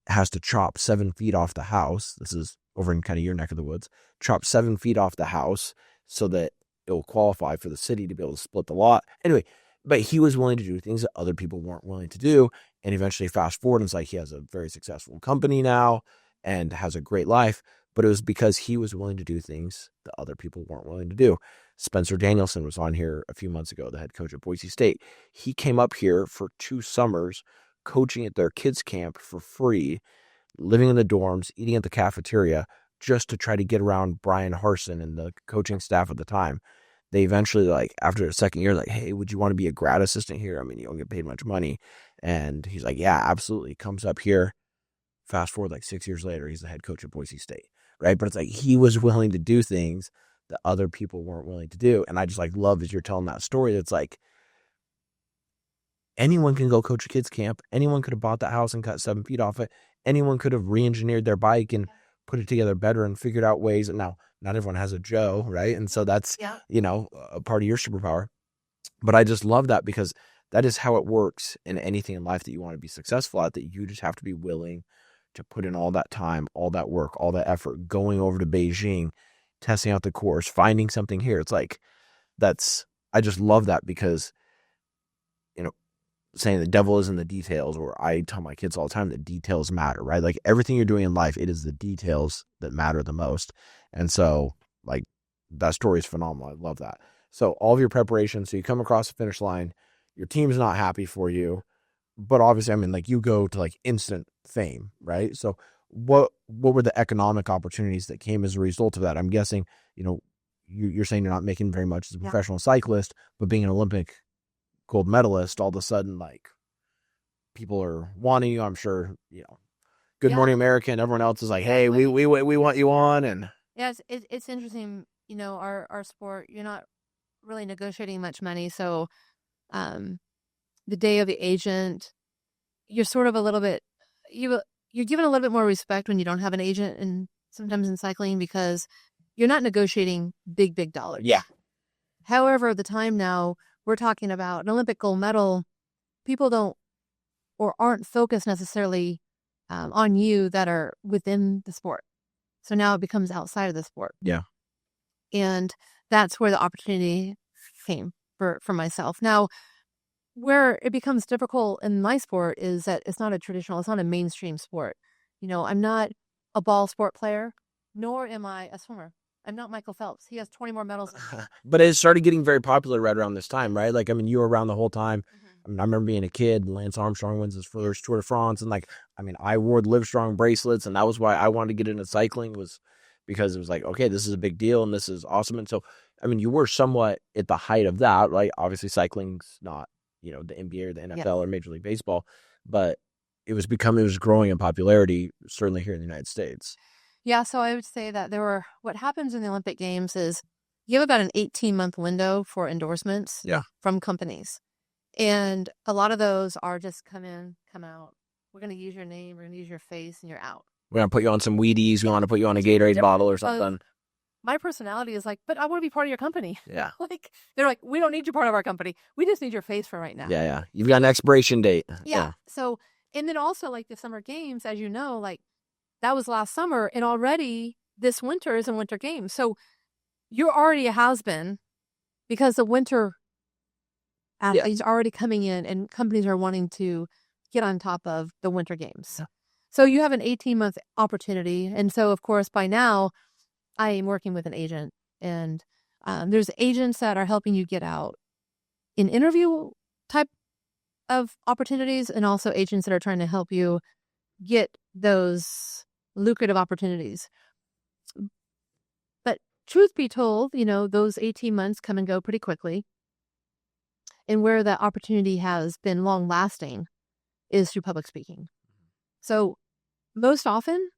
has to chop 7 feet off the house. This is over in kind of your neck of the woods. Chop 7 feet off the house so that it will qualify for the city to be able to split the lot. Anyway, but he was willing to do things that other people weren't willing to do. And eventually fast forward, and it's like he has a very successful company now and has a great life. But it was because he was willing to do things that other people weren't willing to do. Spencer Danielson was on here a few months ago, the head coach at Boise State. He came up here for 2 summers coaching at their kids camp for free, living in the dorms, eating at the cafeteria, just to try to get around Brian Harson and the coaching staff at the time. They eventually, like, after the second year, like, hey, would you want to be a grad assistant here? I mean, you don't get paid much money. And he's like, yeah, absolutely. Comes up here. Fast forward like 6 years later, he's the head coach at Boise State, right? But it's like he was willing to do things that other people weren't willing to do. And I just like love as you're telling that story. That's like anyone can go coach a kids camp. Anyone could have bought that house and cut 7 feet off it. Anyone could have re-engineered their bike and put it together better and figured out ways. And now not everyone has a Joe, right? And so that's, you know, a part of your superpower. But I just love that because that is how it works in anything in life that you want to be successful at, that you just have to be willing to put in all that time, all that work, all that effort, going over to Beijing, testing out the course, finding something here. It's like, I just love that because, you know, saying the devil is in the details, or I tell my kids all the time that details matter, right? Like everything you're doing in life, it is the details that matter the most. And so like that story is phenomenal. I love that. So all of your preparation, so you come across the finish line, your team's not happy for you. but obviously, I mean, like you go to like instant fame, right? So what were the economic opportunities that came as a result of that? I'm guessing, you're saying you're not making very much as a professional cyclist, but being an Olympic gold medalist, all of a sudden, like people are wanting you. I'm sure, Good Morning America and everyone else is like, hey, we want you on. And yeah, it's interesting. Our sport, you're not really negotiating much money. So the day of the agent, you're sort of a little bit, you're given a little bit more respect when you don't have an agent, and sometimes in cycling, because you're not negotiating big dollars. Yeah. However, the time now, we're talking about an Olympic gold medal. People don't or aren't focused necessarily on you that are within the sport. So now it becomes outside of the sport. Yeah. And that's where the opportunity came for myself. Now, where it becomes difficult in my sport is that it's not a mainstream sport. I'm not a ball sport player, nor am I a swimmer. I'm not Michael Phelps. He has 20 more medals. But it started getting very popular right around this time, right? Like, I mean, you were around the whole time. I mean, I remember being a kid, Lance Armstrong wins his first Tour de France. And like, I mean, I wore the Livestrong bracelets, and that was why I wanted to get into cycling, was because it was like, okay, this is a big deal and this is awesome. And so, I mean, you were somewhat at the height of that, right? Obviously cycling's not, the NBA or the NFL or Major League Baseball, but it was growing in popularity, certainly here in the United States. Yeah, so I would say that what happens in the Olympic Games is you have about an 18-month window for endorsements from companies. And a lot of those are just come in, come out. We're going to use your name, we're going to use your face, and you're out. We're going to put you on some Wheaties, we want to put you on a Gatorade bottle or something. My personality is like, but I want to be part of your company. Yeah. They're like, we don't need you part of our company. We just need your face for right now. Yeah. You've got an expiration date. Yeah. So, and then also like the Summer Games, as you know, like that was last summer, and already this winter is in Winter Games. So you're already a has-been because the winter is already coming in, and companies are wanting to get on top of the Winter Games. Yeah. So you have an 18-month opportunity. And so, of course, by now, I am working with an agent, and there's agents that are helping you get out in interview type of opportunities, and also agents that are trying to help you get those lucrative opportunities. But truth be told, those 18 months come and go pretty quickly. And where the opportunity has been long lasting is through public speaking. So most often,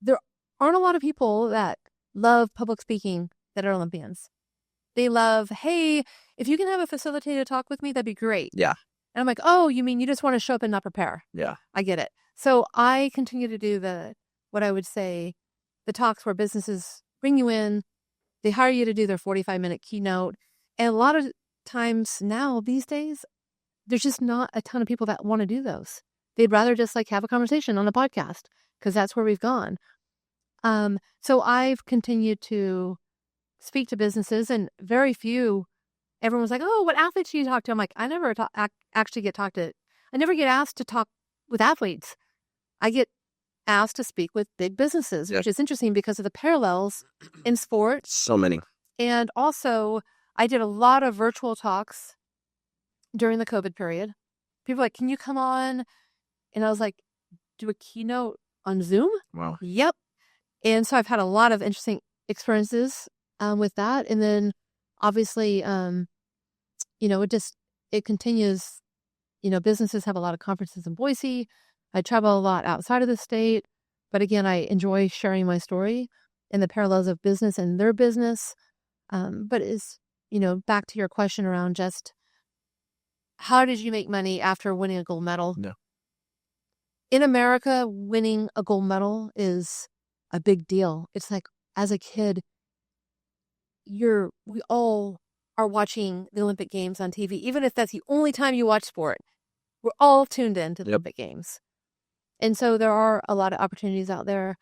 there aren't a lot of people that love public speaking that are Olympians. They love, hey, if you can have a facilitated talk with me, that'd be great. Yeah. And I'm like, oh, you mean you just want to show up and not prepare? Yeah. I get it. So I continue to do what I would say, the talks where businesses bring you in, they hire you to do their 45-minute keynote. And a lot of times now, these days, there's just not a ton of people that want to do those. They'd rather just like have a conversation on the podcast, because that's where we've gone. So I've continued to speak to businesses, and very few, everyone's like, oh, what athletes do you talk to? I'm like, I never actually get I never get asked to talk with athletes. I get asked to speak with big businesses, which is interesting because of the parallels in sport. So many. And also, I did a lot of virtual talks during the COVID period. People were like, can you come on? And I was like, do a keynote on Zoom? Wow. Yep. And so I've had a lot of interesting experiences with that. And then obviously, it continues. Businesses have a lot of conferences in Boise. I travel a lot outside of the state. But again, I enjoy sharing my story and the parallels of business and their business. But it's, back to your question around just how did you make money after winning a gold medal? No. In America, winning a gold medal is a big deal. It's like, as a kid, we all are watching the Olympic Games on TV. Even if that's the only time you watch sport, we're all tuned in to the Olympic Games. And so there are a lot of opportunities out there,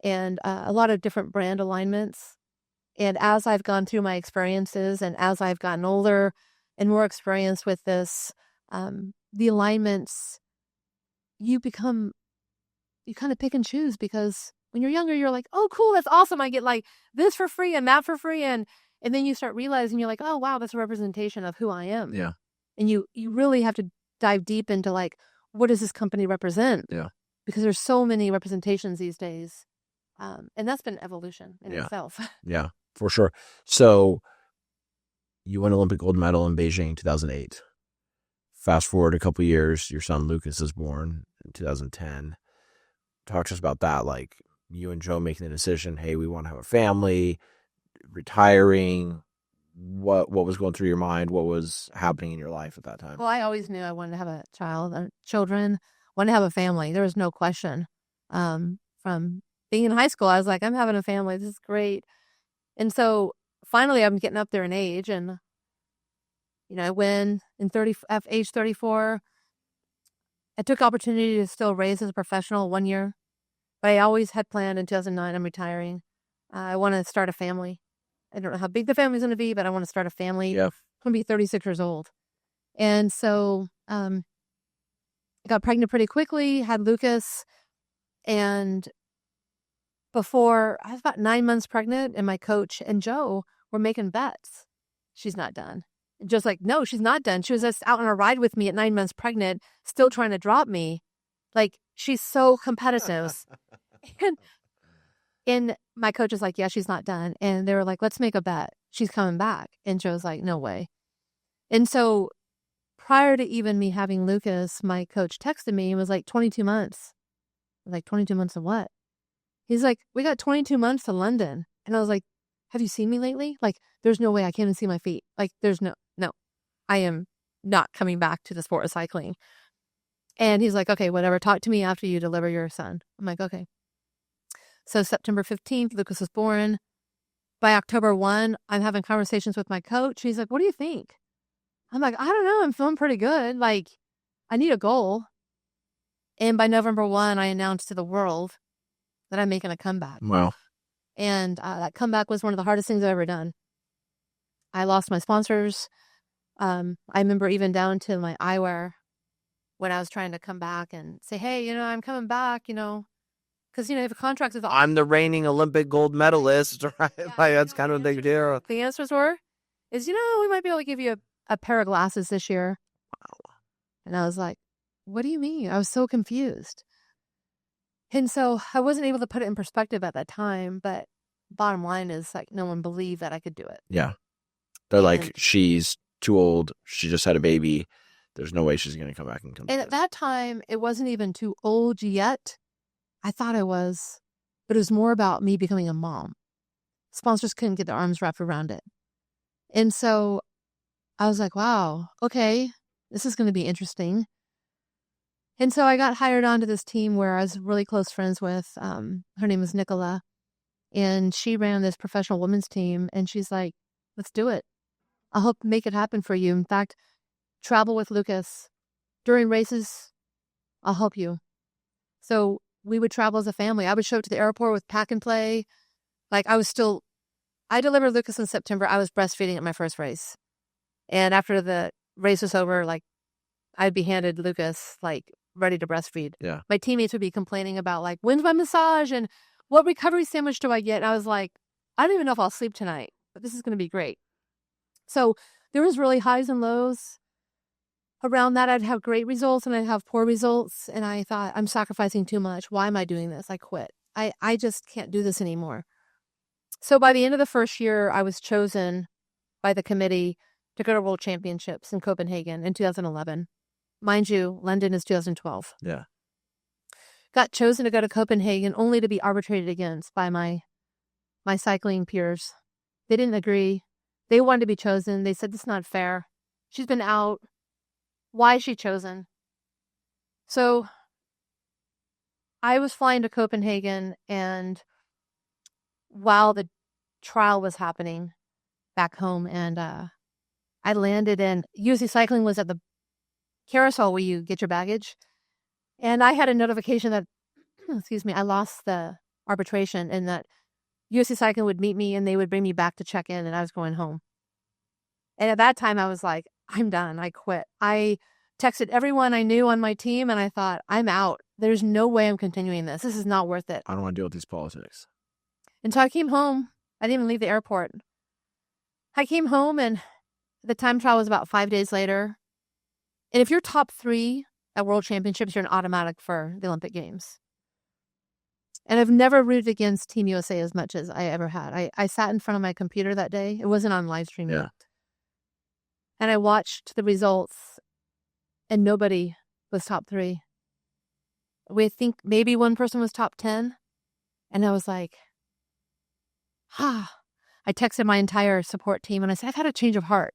and a lot of different brand alignments. And as I've gone through my experiences, and as I've gotten older and more experienced with this, the alignments, you kind of pick and choose, because when you're younger, you're like, oh, cool, that's awesome. I get like this for free and that for free. And then you start realizing you're like, oh, wow, that's a representation of who I am. Yeah. And you really have to dive deep into like, what does this company represent? Yeah. Because there's so many representations these days. And that's been evolution in itself. Yeah, for sure. So you won Olympic gold medal in Beijing 2008. Fast forward a couple years, your son Lucas is born in 2010. Talk to us about that, like you and Joe making the decision, hey, we want to have a family, retiring. What was going through your mind? What was happening in your life at that time? Well, I always knew I wanted to have a child, children, wanted to have a family. There was no question. From being in high school, I was like, I'm having a family. This is great. And so finally, I'm getting up there in age, and when at age 34, I took opportunity to still raise as a professional 1 year, but I always had planned in 2009, I'm retiring. I want to start a family. I don't know how big the family's going to be, but I want to start a family. Yeah. I'm going to be 36 years old. And so I got pregnant pretty quickly, had Lucas, and before I was about 9 months pregnant, and my coach and Joe were making bets. She's not done. Just like, no, she's not done. She was just out on a ride with me at 9 months pregnant, still trying to drop me. Like, she's so competitive. and my coach is like, yeah, she's not done. And they were like, let's make a bet. She's coming back. And Joe's like, no way. And so prior to even me having Lucas, my coach texted me and was like, 22 months. I was like, 22 months of what? He's like, we got 22 months to London. And I was like, have you seen me lately? Like, there's no way I can't even see my feet. Like, there's no, I am not coming back to the sport of cycling. And he's like, okay, whatever. Talk to me after you deliver your son. I'm like, okay. So September 15th, Lucas was born. By October 1, I'm having conversations with my coach. He's like, what do you think? I'm like, I don't know. I'm feeling pretty good. Like, I need a goal. And by November 1, I announced to the world that I'm making a comeback. Wow. And that comeback was one of the hardest things I've ever done. I lost my sponsors. I remember even down to my eyewear when I was trying to come back and say, hey, I'm coming back, because, if a contract is... I'm the reigning Olympic gold medalist, right? Yeah, Like, that's kind of a big deal. The answers is, we might be able to give you a pair of glasses this year. Wow. And I was like, what do you mean? I was so confused. And so I wasn't able to put it in perspective at that time, but bottom line is like no one believed that I could do it. Yeah. They're like, she's too old. She just had a baby. There's no way she's going to come back and compete. And at that time, it wasn't even too old yet. I thought I was, but it was more about me becoming a mom. Sponsors couldn't get their arms wrapped around it. And so I was like, wow, okay, this is going to be interesting. And so I got hired onto this team where I was really close friends with, her name was Nicola, and she ran this professional women's team, and she's like, let's do it. I'll help make it happen for you. In fact, travel with Lucas. During races, I'll help you. So we would travel as a family. I would show up to the airport with pack and play. Like I delivered Lucas in September. I was breastfeeding at my first race. And after the race was over, like I'd be handed Lucas, like ready to breastfeed. Yeah. My teammates would be complaining about like, when's my massage and what recovery sandwich do I get? And I was like, I don't even know if I'll sleep tonight, but this is going to be great. So there was really highs and lows. Around that, I'd have great results and I'd have poor results. And I thought, I'm sacrificing too much. Why am I doing this? I quit. I just can't do this anymore. So by the end of the first year, I was chosen by the committee to go to World Championships in Copenhagen in 2011. Mind you, London is 2012. Yeah. Got chosen to go to Copenhagen only to be arbitrated against by my cycling peers. They didn't agree. They wanted to be chosen. They said, this is not fair. She's been out. Why is she chosen? So I was flying to Copenhagen, and while the trial was happening back home, and I landed in, UC Cycling was at the carousel where you get your baggage. And I had a notification that, I lost the arbitration, and that UC Cycling would meet me and they would bring me back to check in, and I was going home. And at that time I was like, I'm done. I quit. I texted everyone I knew on my team and I thought, I'm out. There's no way I'm continuing this. This is not worth it. I don't want to deal with these politics. And so I came home. I didn't even leave the airport. I came home, and the time trial was about 5 days later. And if you're top 3 at World Championships, you're an automatic for the Olympic Games. And I've never rooted against Team USA as much as I ever had. I sat in front of my computer that day. It wasn't on live stream yet. And I watched the results, and nobody was top 3. We think maybe one person was top 10. And I was like, I texted my entire support team and I said, I've had a change of heart.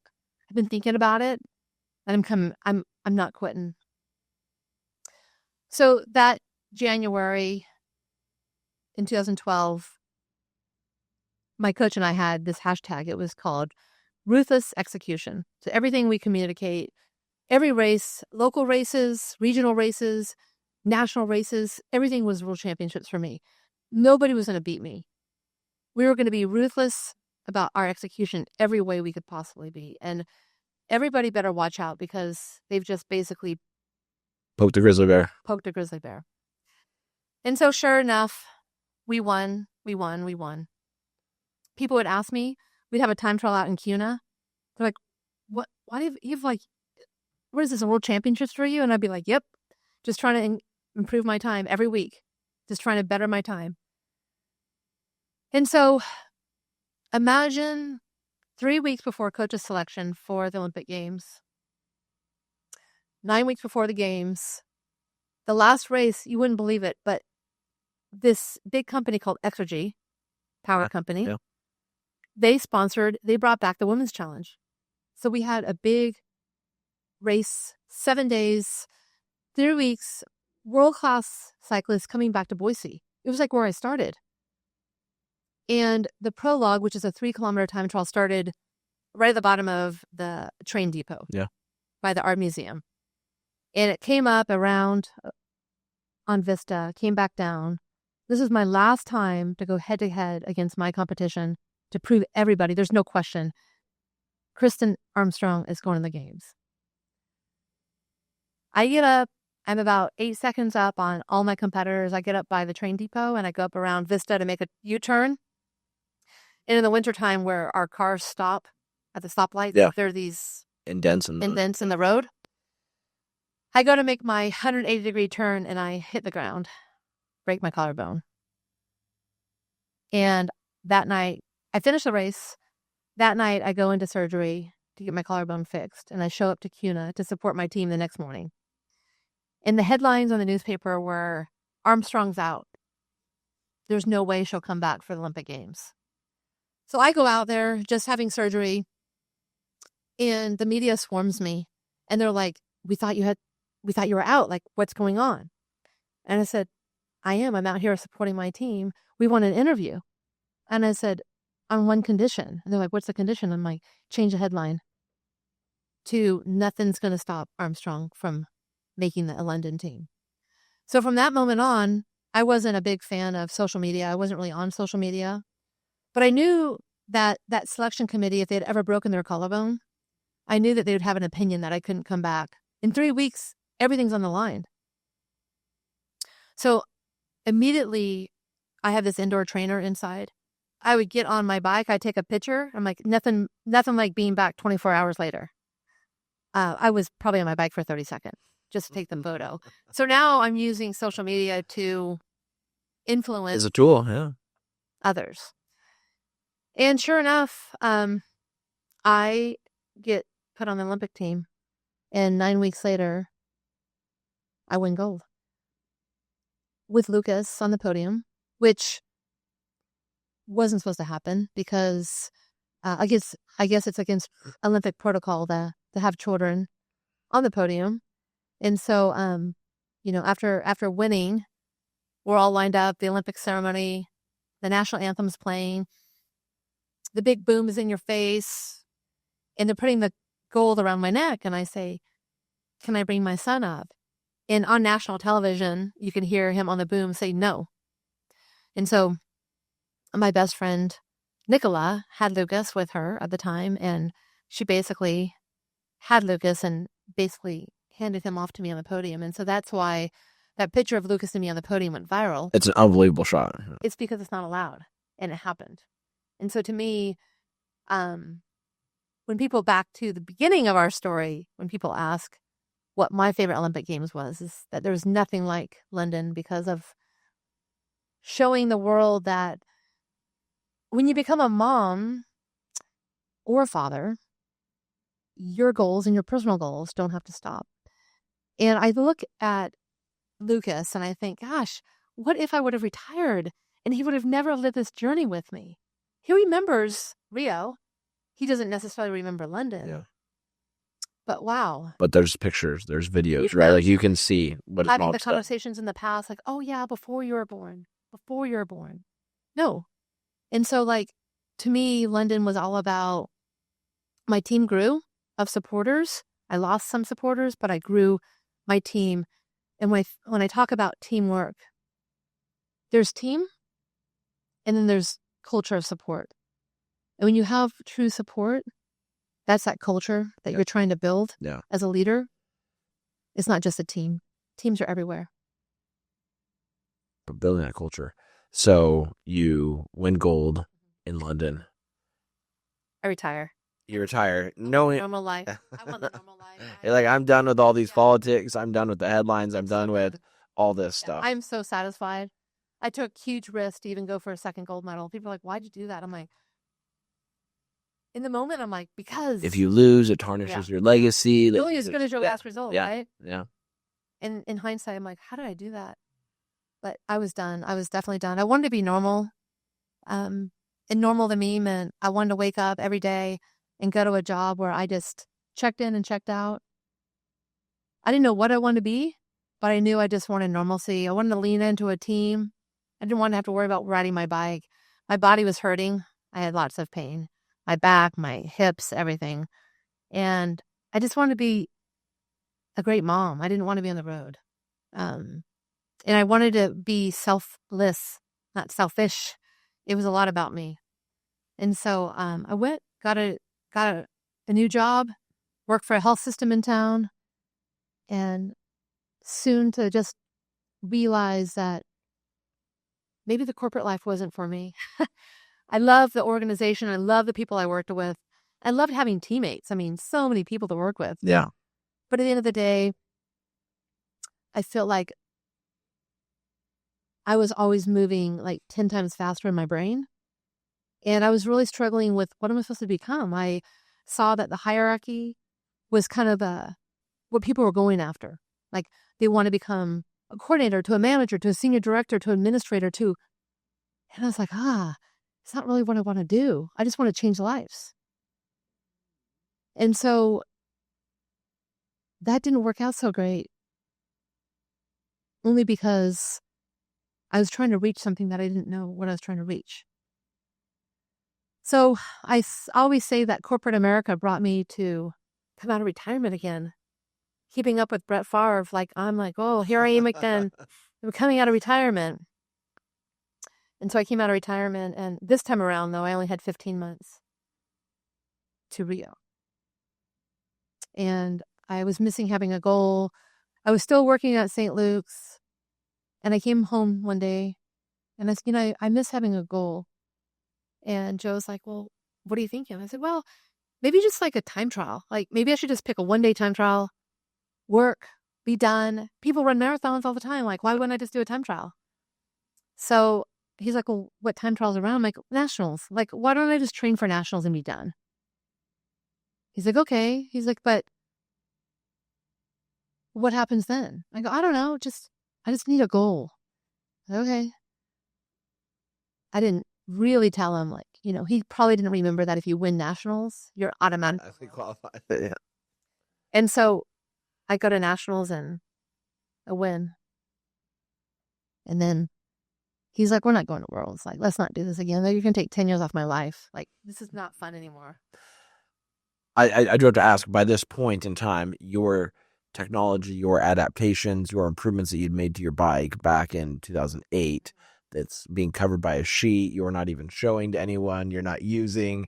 I've been thinking about it, and I'm not quitting. So that January in 2012, my coach and I had this hashtag. It was called Ruthless Execution. So everything we communicate, every race, local races, regional races, national races, everything was World Championships for me. Nobody was going to beat me. We were going to be ruthless about our execution every way we could possibly be. And everybody better watch out, because they've just basically Poked a grizzly bear. And so sure enough, we won. People would ask me, we'd have a time trial out in Kuna. They're like, what have like, what is this, a World Championships for you? And I'd be like, yep, just trying to improve my time every week, just trying to better my time. And so imagine 3 weeks before coach's selection for the Olympic Games, 9 weeks before the games, the last race, you wouldn't believe it, but this big company called Exergy, power company, they brought back the Women's Challenge. So we had a big race, 7 days, 3 weeks, world-class cyclists coming back to Boise. It was like where I started. And the prologue, which is a 3-kilometer time trial, started right at the bottom of the train depot by the art museum. And it came up around on Vista, came back down. This is my last time to go head-to-head against my competition to prove everybody, there's no question, Kristin Armstrong is going to the games. I get up, I'm about 8 seconds up on all my competitors. I get up by the train depot and I go up around Vista to make a U-turn. And in the wintertime where our cars stop at the stoplights, there are these indents in the road. I go to make my 180-degree turn and I hit the ground, break my collarbone. And that night, I finish the race. That night, I go into surgery to get my collarbone fixed. And I show up to Kuna to support my team the next morning. And the headlines on the newspaper were, Armstrong's out. There's no way she'll come back for the Olympic Games. So I go out there just having surgery, and the media swarms me. And they're like, we thought you were out. Like, what's going on? And I said, I am. I'm out here supporting my team. We want an interview. And I said, on one condition. And they're like, what's the condition? I'm like, change the headline to nothing's going to stop Armstrong from making the London team. So from that moment on, I wasn't a big fan of social media. I wasn't really on social media. But I knew that selection committee, if they had ever broken their collarbone, I knew that they would have an opinion that I couldn't come back. In 3 weeks, everything's on the line. So immediately, I have this indoor trainer inside. I would get on my bike. I'd take a picture. I'm like, nothing like being back 24 hours later. I was probably on my bike for 30 seconds just to take the photo. So now I'm using social media to influence. As a tool, others. And sure enough, I get put on the Olympic team. And 9 weeks later, I win gold. With Lucas on the podium, which wasn't supposed to happen because I guess it's against Olympic protocol to have children on the podium. And so, after winning, we're all lined up, the Olympic ceremony, the national anthem's playing, the big boom is in your face, and they're putting the gold around my neck. And I say, can I bring my son up? And on national television, you can hear him on the boom say no. And so my best friend, Nicola, had Lucas with her at the time, and she basically had Lucas and basically handed him off to me on the podium. And so that's why that picture of Lucas and me on the podium went viral. It's an unbelievable shot. It's because it's not allowed, and it happened. And so to me, when people back to the beginning of our story, when people ask, what my favorite Olympic Games was, is that there was nothing like London because of showing the world that when you become a mom or a father, your goals and your personal goals don't have to stop. And I look at Lucas and I think, gosh, what if I would have retired and he would have never lived this journey with me? He remembers Rio. He doesn't necessarily remember London. Yeah. But wow. But there's pictures, there's videos, right? Like you can see what it's having the conversations in the past, like, oh yeah, before you were born. No. And so like, to me, London was all about, my team grew of supporters. I lost some supporters, but I grew my team. And when I talk about teamwork, there's team and then there's culture of support. And when you have true support, that's that culture that you're trying to build as a leader. It's not just a team. Teams are everywhere. But building that culture. So you win gold in London. I retire. You retire. Normal life. I want the normal life. You're like, I'm done with all these politics. I'm done with the headlines. I'm done with all this stuff. I'm so satisfied. I took huge risks to even go for a second gold medal. People are like, why'd you do that? I'm like, in the moment, I'm like, because if you lose, it tarnishes your legacy. You're only as good as your last result, right? Yeah. And in hindsight, I'm like, how did I do that? But I was done. I was definitely done. I wanted to be normal. And normal to me meant I wanted to wake up every day and go to a job where I just checked in and checked out. I didn't know what I wanted to be, but I knew I just wanted normalcy. I wanted to lean into a team. I didn't want to have to worry about riding my bike. My body was hurting. I had lots of pain. My back, my hips, everything. And I just wanted to be a great mom. I didn't want to be on the road. And I wanted to be selfless, not selfish. It was a lot about me. And so I went, got a new job, worked for a health system in town, and soon to just realize that maybe the corporate life wasn't for me. I love the organization. I love the people I worked with. I loved having teammates. I mean, so many people to work with. Yeah. But at the end of the day, I felt like I was always moving like 10 times faster in my brain. And I was really struggling with, what am I supposed to become? I saw that the hierarchy was kind of what people were going after. Like they want to become a coordinator, to a manager, to a senior director, to administrator, to, and I was like, it's not really what I want to do. I just want to change lives. And so that didn't work out so great. Only because I was trying to reach something that I didn't know what I was trying to reach. So I always say that corporate America brought me to come out of retirement again. Keeping up with Brett Favre, I'm like, oh, here I am again. I'm coming out of retirement. And so I came out of retirement, and this time around, though, I only had 15 months to Rio. And I was missing having a goal. I was still working at St. Luke's, and I came home one day, and I said, I miss having a goal. And Joe's like, well, what are you thinking? I said, well, maybe just like a time trial. Like maybe I should just pick a one-day time trial, work, be done. People run marathons all the time. Like, why wouldn't I just do a time trial? So he's like, well, what time trials around? I'm like, nationals. Like, why don't I just train for nationals and be done? He's like, okay. He's like, but what happens then? I go, I don't know. I just need a goal. Okay. I didn't really tell him, he probably didn't remember that if you win nationals, you're automatically qualified. Yeah. And so I go to nationals and I win. And then he's like, we're not going to Worlds. Like, let's not do this again. Like, you're going to take 10 years off my life. Like, this is not fun anymore. I do have to ask, by this point in time, your technology, your adaptations, your improvements that you'd made to your bike back in 2008, that's being covered by a sheet, you're not even showing to anyone, you're not using.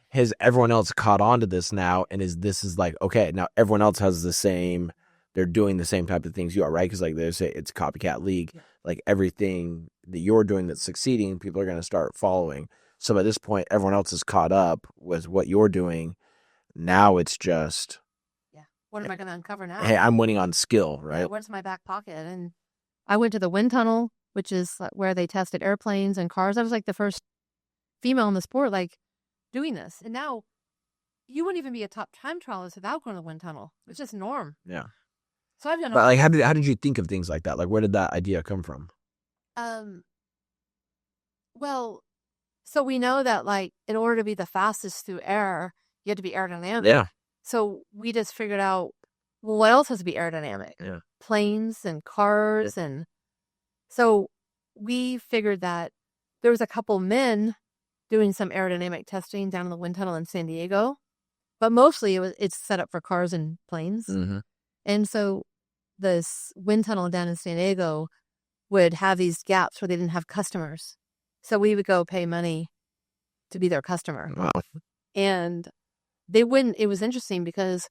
Has everyone else caught on to this now? And this is like, okay, now everyone else has the same, they're doing the same type of things you are, right? Because like they say, it's a copycat league. Yeah. Like everything that you're doing that's succeeding, people are going to start following. So by this point, everyone else is caught up with what you're doing. Now it's just what am I going to uncover now? Hey, I'm winning on skill, right? Yeah, what's my back pocket? And I went to the wind tunnel, which is where they tested airplanes and cars. I was like the first female in the sport, like doing this. And now you wouldn't even be a top time trialist without going to the wind tunnel. It's just norm. Yeah. So I've done. But like, how did you think of things like that? Like, where did that idea come from? Well, so we know that like in order to be the fastest through air, you have to be aerodynamic. Yeah. So we just figured out, well, what else has to be aerodynamic? Yeah. Planes and cars. And so we figured that there was a couple men doing some aerodynamic testing down in the wind tunnel in San Diego, but mostly it's set up for cars and planes. Mm-hmm. And so this wind tunnel down in San Diego would have these gaps where they didn't have customers. So we would go pay money to be their customer. Wow. And they wouldn't, it was interesting because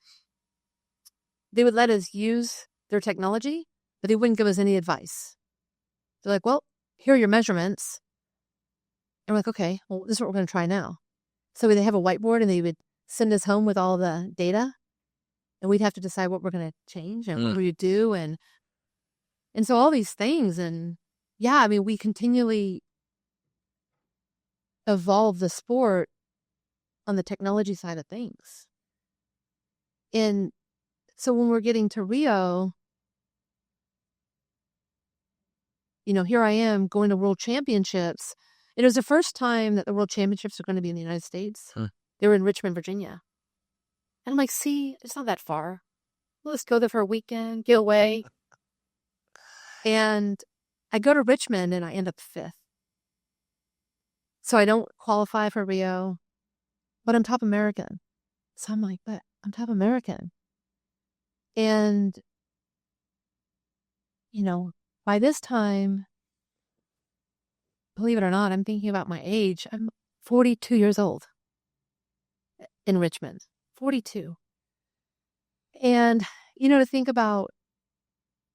they would let us use their technology, but they wouldn't give us any advice. They're like, well, here are your measurements. And we're like, okay, well, this is what we're going to try now. So they have a whiteboard and they would send us home with all the data. And we'd have to decide what we're going to change and what we would do. And so all these things. And yeah, I mean, we continually evolve the sport on the technology side of things. And so when we're getting to Rio, here I am going to world championships. It was the first time that the world championships were going to be in the United States. They were in Richmond, Virginia. And I'm like, see, it's not that far. Let's go there for a weekend, get away. And I go to Richmond and I end up 5th. So I don't qualify for Rio, but I'm top American. So I'm like, but I'm top American. And, by this time, believe it or not, I'm thinking about my age. I'm 42 years old in Richmond. 42. And, to think about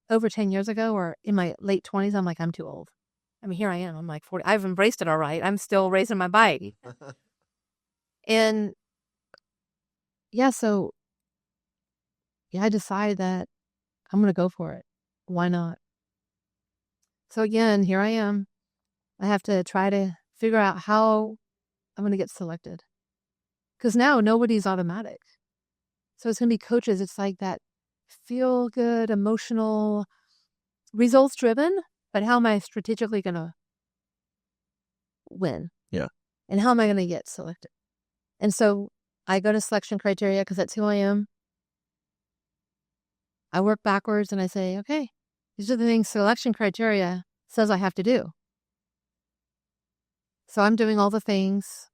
over 10 years ago or in my late 20s, I'm like, I'm too old. I mean, here I am. I'm like 40. I've embraced it all right. I'm still racing my bike. And so I decided that I'm going to go for it. Why not? So again, here I am. I have to try to figure out how I'm going to get selected. Because now nobody's automatic. So it's going to be coaches. It's like that feel good, emotional, results driven. But how am I strategically going to win? Yeah. And how am I going to get selected? And so I go to selection criteria because that's who I am. I work backwards and I say, okay, these are the things selection criteria says I have to do. So I'm doing all the things.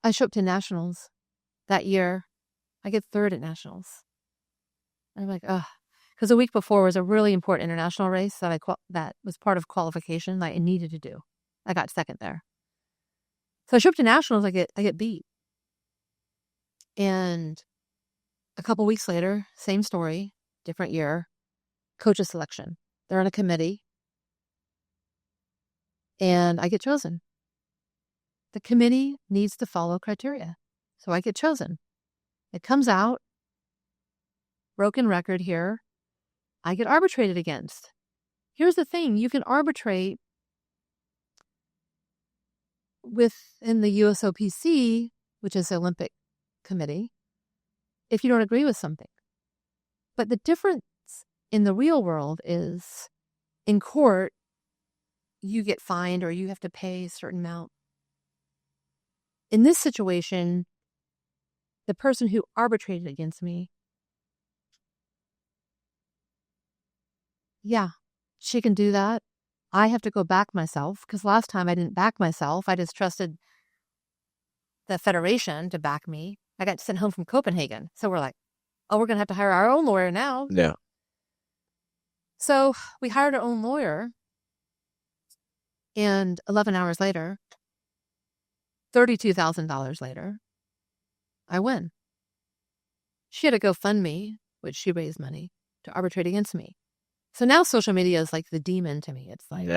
I show up to nationals that year. I get 3rd at nationals. And I'm like, ugh. Because the week before was a really important international race that that was part of qualification that I needed to do. I got 2nd there. So I show up to nationals, I get beat. And a couple weeks later, same story, different year, coaches selection. They're on a committee. And I get chosen. The committee needs to follow criteria. So I get chosen. It comes out, broken record here. I get arbitrated against. Here's the thing. You can arbitrate within the USOPC, which is the Olympic Committee, if you don't agree with something. But the difference in the real world is in court, you get fined or you have to pay a certain amount. In this situation, the person who arbitrated against me, yeah, she can do that. I have to go back myself because last time I didn't back myself. I just trusted the federation to back me. I got sent home from Copenhagen. So we're like, oh, we're going to have to hire our own lawyer now. Yeah. So we hired our own lawyer. And 11 hours later, $32,000 later, I win. She had a GoFundMe, which she raised money to arbitrate against me. So now social media is like the demon to me. It's like,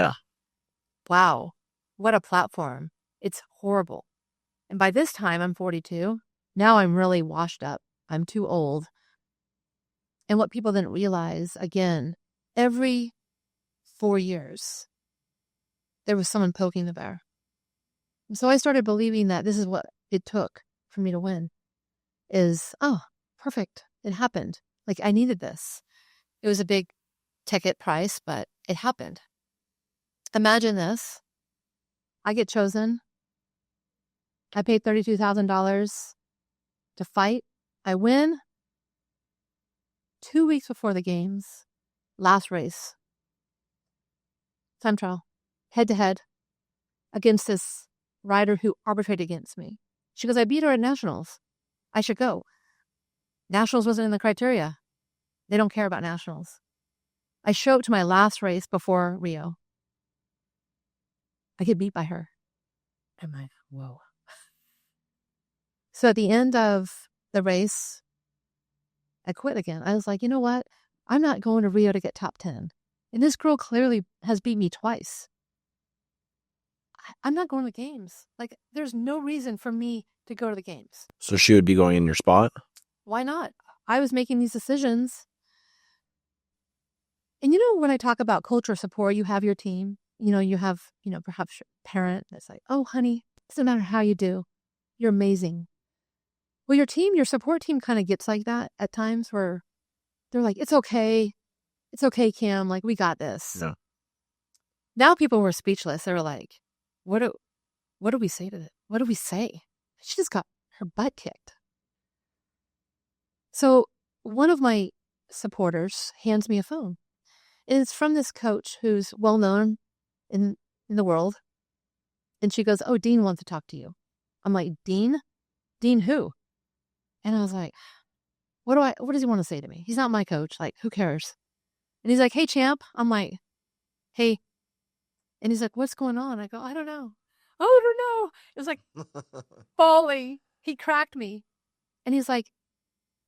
wow, what a platform. It's horrible. And by this time, I'm 42. Now I'm really washed up. I'm too old. And what people didn't realize, again, every 4 years, there was someone poking the bear. And so I started believing that this is what it took for me to win is, oh, perfect. It happened. Like I needed this. It was a big ticket price, but it happened. Imagine this. I get chosen. I paid $32,000 to fight. I win. 2 weeks before the games, last race, time trial, head to head against this rider who arbitrated against me. She goes, I beat her at nationals. I should go. Nationals wasn't in the criteria. They don't care about nationals. I show up to my last race before Rio. I get beat by her. I'm like, whoa. So at the end of the race, I quit again. I was like, you know what? I'm not going to Rio to get top 10. And this girl clearly has beat me twice. I'm not going to the games. Like, there's no reason for me to go to the games. So she would be going in your spot? Why not? I was making these decisions. And you know, when I talk about culture support, you have your team. You have, perhaps your parent that's like, oh, honey, it doesn't matter how you do. You're amazing. Well, your support team kind of gets like that at times where they're like, it's okay. It's okay, Kam. Like, we got this. No. Now people were speechless. They were like, what do we say to it? What do we say? She just got her butt kicked. So one of my supporters hands me a phone. And it's from this coach who's well known in the world. And she goes, oh, Dean wants to talk to you. I'm like, Dean? Dean who? And I was like, what does he want to say to me? He's not my coach. Like, who cares? And he's like, hey, champ. I'm like, hey. And he's like, what's going on? I go, I don't know. Oh, I don't know. It was like falling. He cracked me. And he's like,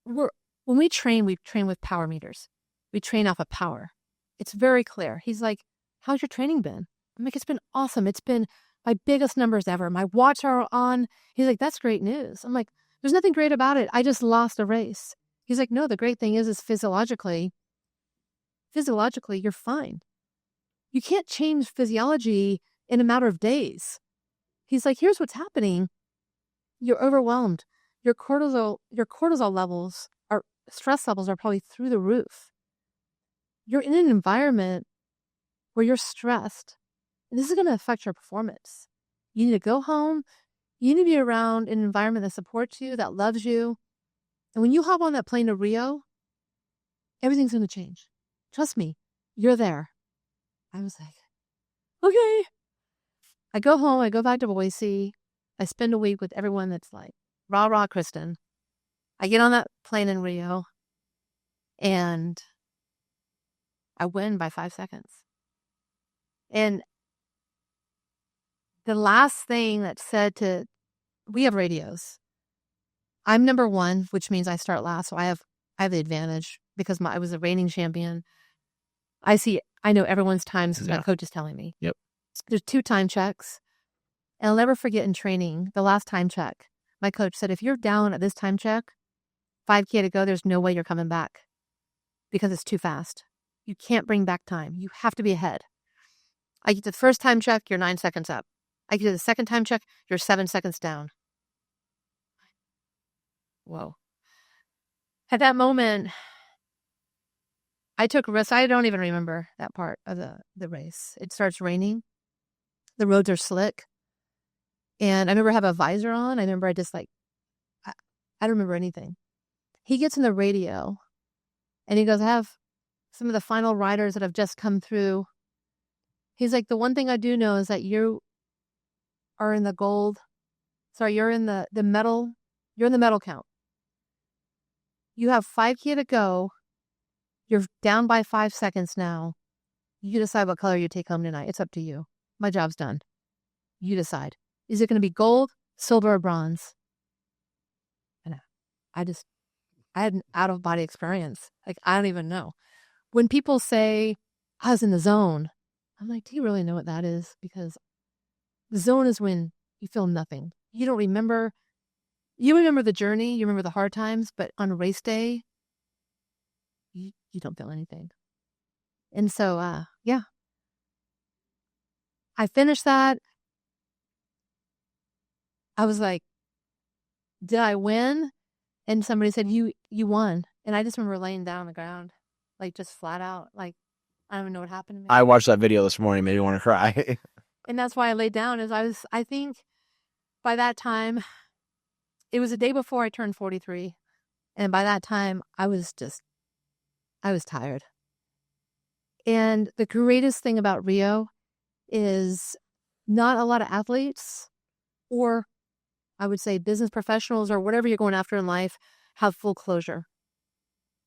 when we train with power meters. We train off of power. It's very clear. He's like, how's your training been? I'm like, it's been awesome. It's been my biggest numbers ever. My watch are on. He's like, that's great news. I'm like, there's nothing great about it. I just lost a race. He's like, no, the great thing is physiologically, you're fine. You can't change physiology in a matter of days. He's like, here's what's happening. You're overwhelmed. Your cortisol levels, stress levels are probably through the roof. You're in an environment where you're stressed, and this is going to affect your performance. You need to go home. You need to be around an environment that supports you, that loves you. And when you hop on that plane to Rio, everything's going to change. Trust me, you're there. I was like, okay. I go home. I go back to Boise. I spend a week with everyone that's like, rah, rah, Kristin. I get on that plane in Rio, and I win by 5 seconds. And the last thing that said we have radios. I'm number 1, which means I start last. So I have the advantage because I was a reigning champion. I know everyone's times because my coach is telling me. Yep. There's 2 time checks. And I'll never forget in training, the last time check, my coach said, if you're down at this time check, 5K to go, there's no way you're coming back because it's too fast. You can't bring back time. You have to be ahead. I get to the first time check, you're 9 seconds up. I get to the second time check, you're 7 seconds down. Whoa. At that moment, I took risks. I don't even remember that part of the race. It starts raining. The roads are slick. And I remember I have a visor on. I remember I don't remember anything. He gets in the radio and he goes, I have some of the final riders that have just come through. He's like, the one thing I do know is that you are in the gold. Sorry, you're in the medal. You're in the medal count. You have 5K to go. You're down by 5 seconds now. You decide what color you take home tonight. It's up to you. My job's done. You decide. Is it going to be gold, silver, or bronze? And I had an out-of-body experience. Like, I don't even know. When people say, I was in the zone, I'm like, do you really know what that is? Because the zone is when you feel nothing. You don't remember. You remember the journey. You remember the hard times. But on race day, you don't feel anything. And so, yeah, I finished that. I was like, did I win? And somebody said, you won. And I just remember laying down on the ground, like just flat out. Like, I don't even know what happened to me. I watched that video this morning, made me want to cry. And that's why I laid down is I think by that time, it was the day before I turned 43. And by that time, I was tired. And the greatest thing about Rio is not a lot of athletes, or I would say business professionals or whatever you're going after in life, have full closure.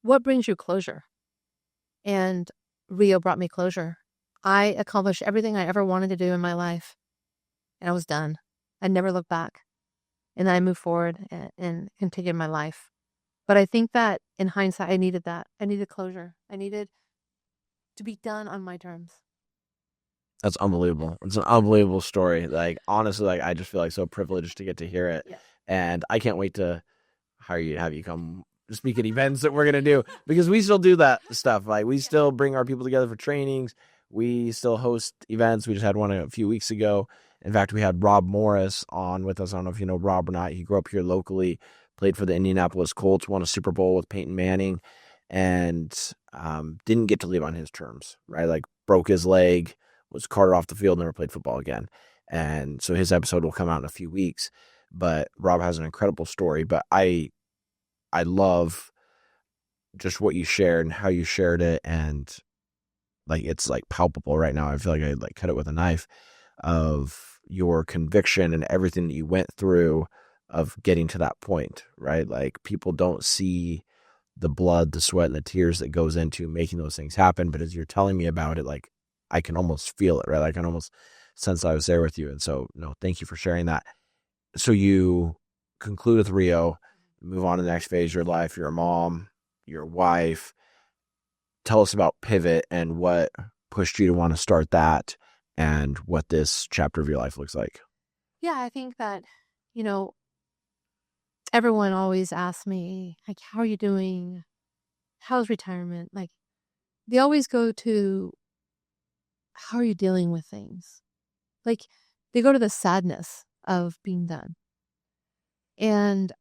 What brings you closure? And Rio brought me closure. I accomplished everything I ever wanted to do in my life, and I was done. I never looked back. And I moved forward and continued my life. But I think that in hindsight, I needed that. I needed closure. I needed to be done on my terms. That's unbelievable. It's an unbelievable story. Like, honestly, like, I just feel like so privileged to get to hear it. Yeah. And I can't wait to have you come speak at events that we're going to do, because we still do that stuff. Like, we still bring our people together for trainings. We still host events. We just had one a few weeks ago. In fact, we had Rob Morris on with us. I don't know if you know Rob or not. He grew up here locally, played for the Indianapolis Colts, won a Super Bowl with Peyton Manning, and didn't get to leave on his terms, right? Like, broke his leg, was carted off the field, never played football again. And so his episode will come out in a few weeks. But Rob has an incredible story. But I love just what you shared and how you shared it, and like, it's like palpable right now. I feel like I like cut it with a knife of your conviction and everything that you went through of getting to that point, right? Like, people don't see the blood, the sweat, and the tears that goes into making those things happen. But as you're telling me about it, like, I can almost feel it, right? I can almost sense I was there with you. And so, no, thank you for sharing that. So you conclude with Rio, move on to the next phase of your life. You're a mom, you're a wife. Tell us about Pivot and what pushed you to want to start that and what this chapter of your life looks like. Yeah, I think that, everyone always asks me, like, how are you doing? How's retirement? Like, they always go to, how are you dealing with things? Like, they go to the sadness of being done. And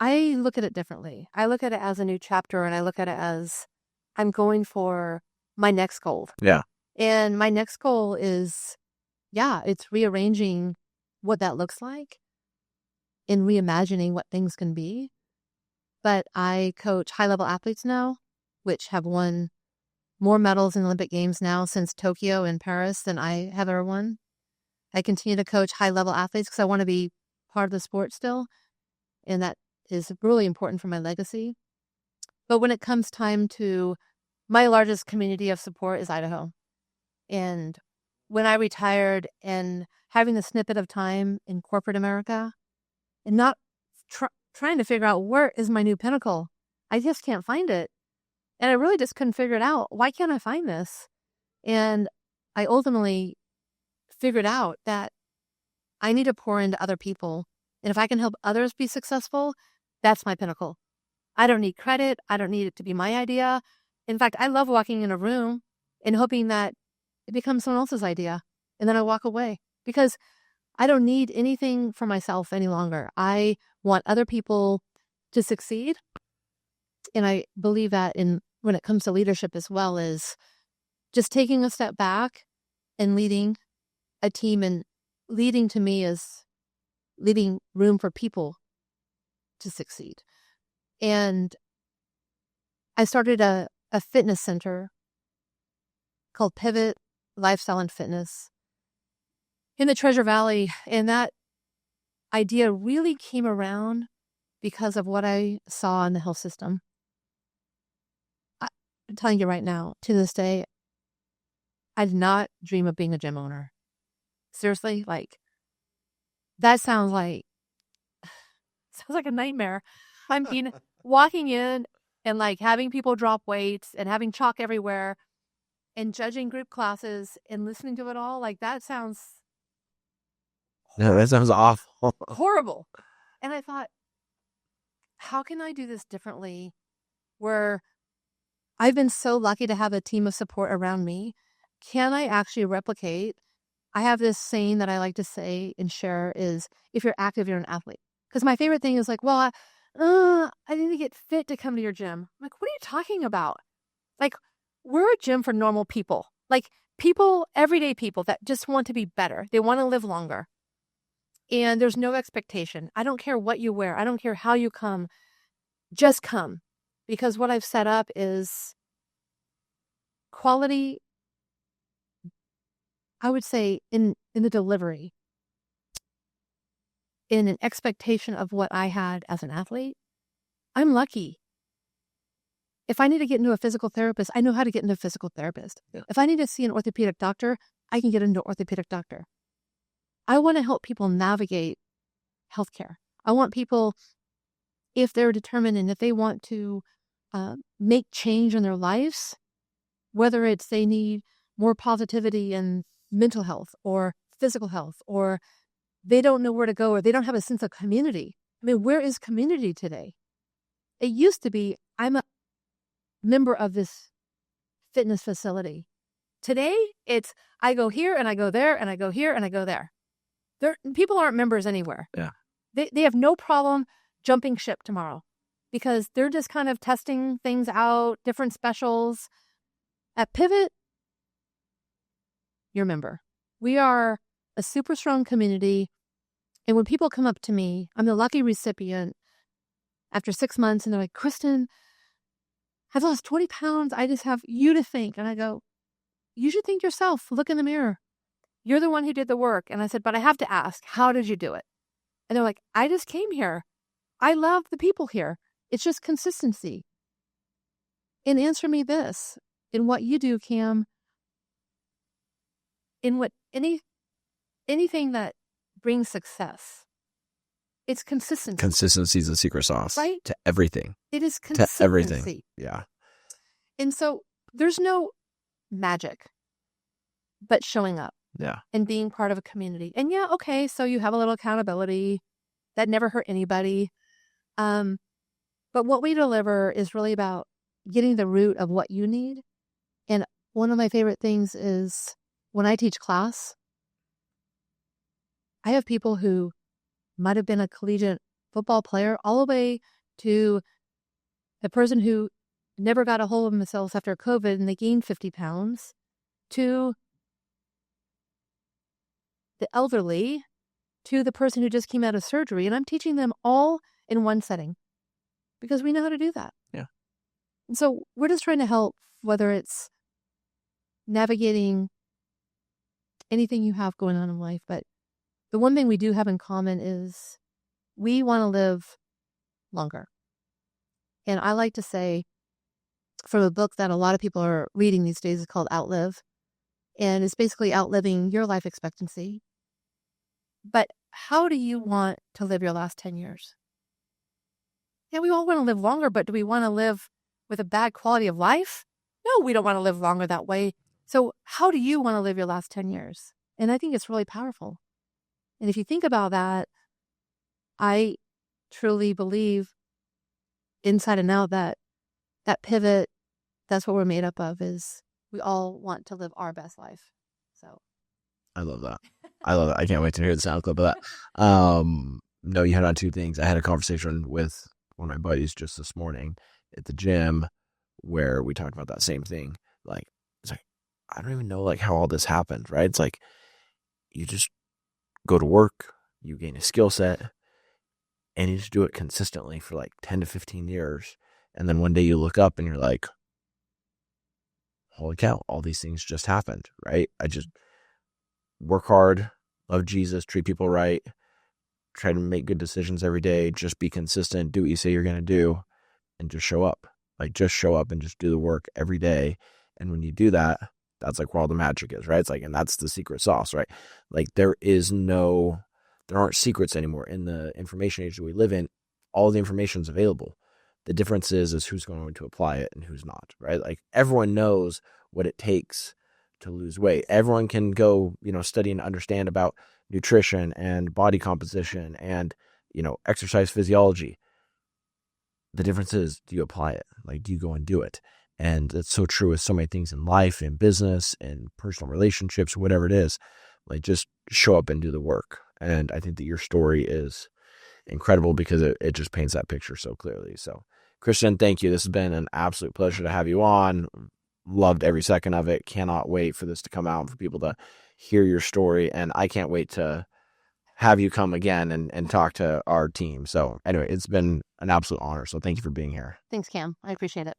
I look at it differently. I look at it as a new chapter, and I look at it as I'm going for my next goal. Yeah. And my next goal is, it's rearranging what that looks like and reimagining what things can be. But I coach high-level athletes now, which have won more medals in Olympic Games now since Tokyo and Paris than I have ever won. I continue to coach high-level athletes because I want to be part of the sport still, and that is really important for my legacy. But when it comes time to, my largest community of support is Idaho. And when I retired and having the snippet of time in corporate America and not trying to figure out where is my new pinnacle, I just can't find it. And I really just couldn't figure it out. Why can't I find this? And I ultimately figured out that I need to pour into other people. And if I can help others be successful, that's my pinnacle. I don't need credit. I don't need it to be my idea. In fact, I love walking in a room and hoping that it becomes someone else's idea. And then I walk away because I don't need anything for myself any longer. I want other people to succeed. And I believe that when it comes to leadership as well, is just taking a step back and leading a team, and leading to me is leaving room for people to succeed. And I started a fitness center called Pivot Lifestyle and Fitness in the Treasure Valley. And that idea really came around because of what I saw in the health system. I'm telling you right now, to this day, I did not dream of being a gym owner. Seriously, like, that sounds like a nightmare. I mean, walking in and like having people drop weights and having chalk everywhere and judging group classes and listening to it all, like, that sounds No, that sounds awful. horrible. And I thought, how can I do this differently where I've been so lucky to have a team of support around me. Can I actually replicate? I have this saying that I like to say and share is, if you're active, you're an athlete. Because my favorite thing is like, well, I need to get fit to come to your gym. I'm like, what are you talking about? Like, we're a gym for normal people. Like people, everyday people that just want to be better. They want to live longer. And there's no expectation. I don't care what you wear. I don't care how you come. Just come. Because what I've set up is quality, I would say, in the delivery, in an expectation of what I had as an athlete. I'm lucky. If I need to get into a physical therapist, I know how to get into a physical therapist. Yeah. If I need to see an orthopedic doctor, I can get into an orthopedic doctor. I want to help people navigate healthcare. I want people, if they're determined and if they want to make change in their lives, whether it's they need more positivity in mental health or physical health, or they don't know where to go, or they don't have a sense of community. I mean, where is community today? It used to be, I'm a member of this fitness facility. Today, it's I go here and I go there and I go here and I go there. People aren't members anywhere. Yeah. They have no problem jumping ship tomorrow because they're just kind of testing things out, different specials. At Pivot, you're a member. We are a super strong community. And when people come up to me, I'm the lucky recipient after 6 months, and they're like, Kristin, I've lost 20 pounds. I just have you to thank. And I go, you should thank yourself. Look in the mirror. You're the one who did the work. And I said, but I have to ask, how did you do it? And they're like, I just came here. I love the people here. It's just consistency. And answer me this, in what you do, Kam, in what anything that brings success, it's consistency. Consistency is the secret sauce, right? To everything. It is consistency. To everything. Yeah. And so there's no magic, but showing up. Yeah. And being part of a community. And yeah, okay, so you have a little accountability. That never hurt anybody. But what we deliver is really about getting the root of what you need. And one of my favorite things is when I teach class, I have people who might have been a collegiate football player all the way to the person who never got a hold of themselves after COVID and they gained 50 pounds, to the elderly, to the person who just came out of surgery. And I'm teaching them all in one setting because we know how to do that. Yeah. And so we're just trying to help, whether it's navigating anything you have going on in life. But the one thing we do have in common is we want to live longer. And I like to say, from a book that a lot of people are reading these days, is called Outlive. And it's basically outliving your life expectancy. But how do you want to live your last 10 years? Yeah, we all want to live longer, but do we want to live with a bad quality of life? No, we don't want to live longer that way. So how do you want to live your last 10 years? And I think it's really powerful. And if you think about that, I truly believe inside and out that pivot, that's what we're made up of, is we all want to live our best life. So I love that. I can't wait to hear the sound clip of that. No, you hit on two things. I had a conversation with one of my buddies just this morning at the gym where we talked about that same thing. Like, it's like, I don't even know like how all this happened, right? It's like, you just go to work, you gain a skill set, and you just do it consistently for like 10 to 15 years. And then one day you look up and you're like, holy cow, all these things just happened, right? I just work hard, love Jesus, treat people right, try to make good decisions every day, just be consistent, do what you say you're going to do, and just show up. Like, just show up and just do the work every day. And when you do that, that's like where all the magic is, right? It's like, and that's the secret sauce, right? Like, there aren't secrets anymore in the information age that we live in. All the information is available. The difference is who's going to apply it and who's not, right? Like, everyone knows what it takes to lose weight. Everyone can go, study and understand about nutrition and body composition and, exercise physiology. The difference is, do you apply it? Like, do you go and do it? And it's so true with so many things in life, in business, in personal relationships, whatever it is. Like, just show up and do the work. And I think that your story is incredible because it just paints that picture so clearly. So, Kristin, thank you. This has been an absolute pleasure to have you on. Loved every second of it. Cannot wait for this to come out and for people to hear your story. And I can't wait to have you come again and talk to our team. So anyway, it's been an absolute honor. So thank you for being here. Thanks, Cam. I appreciate it.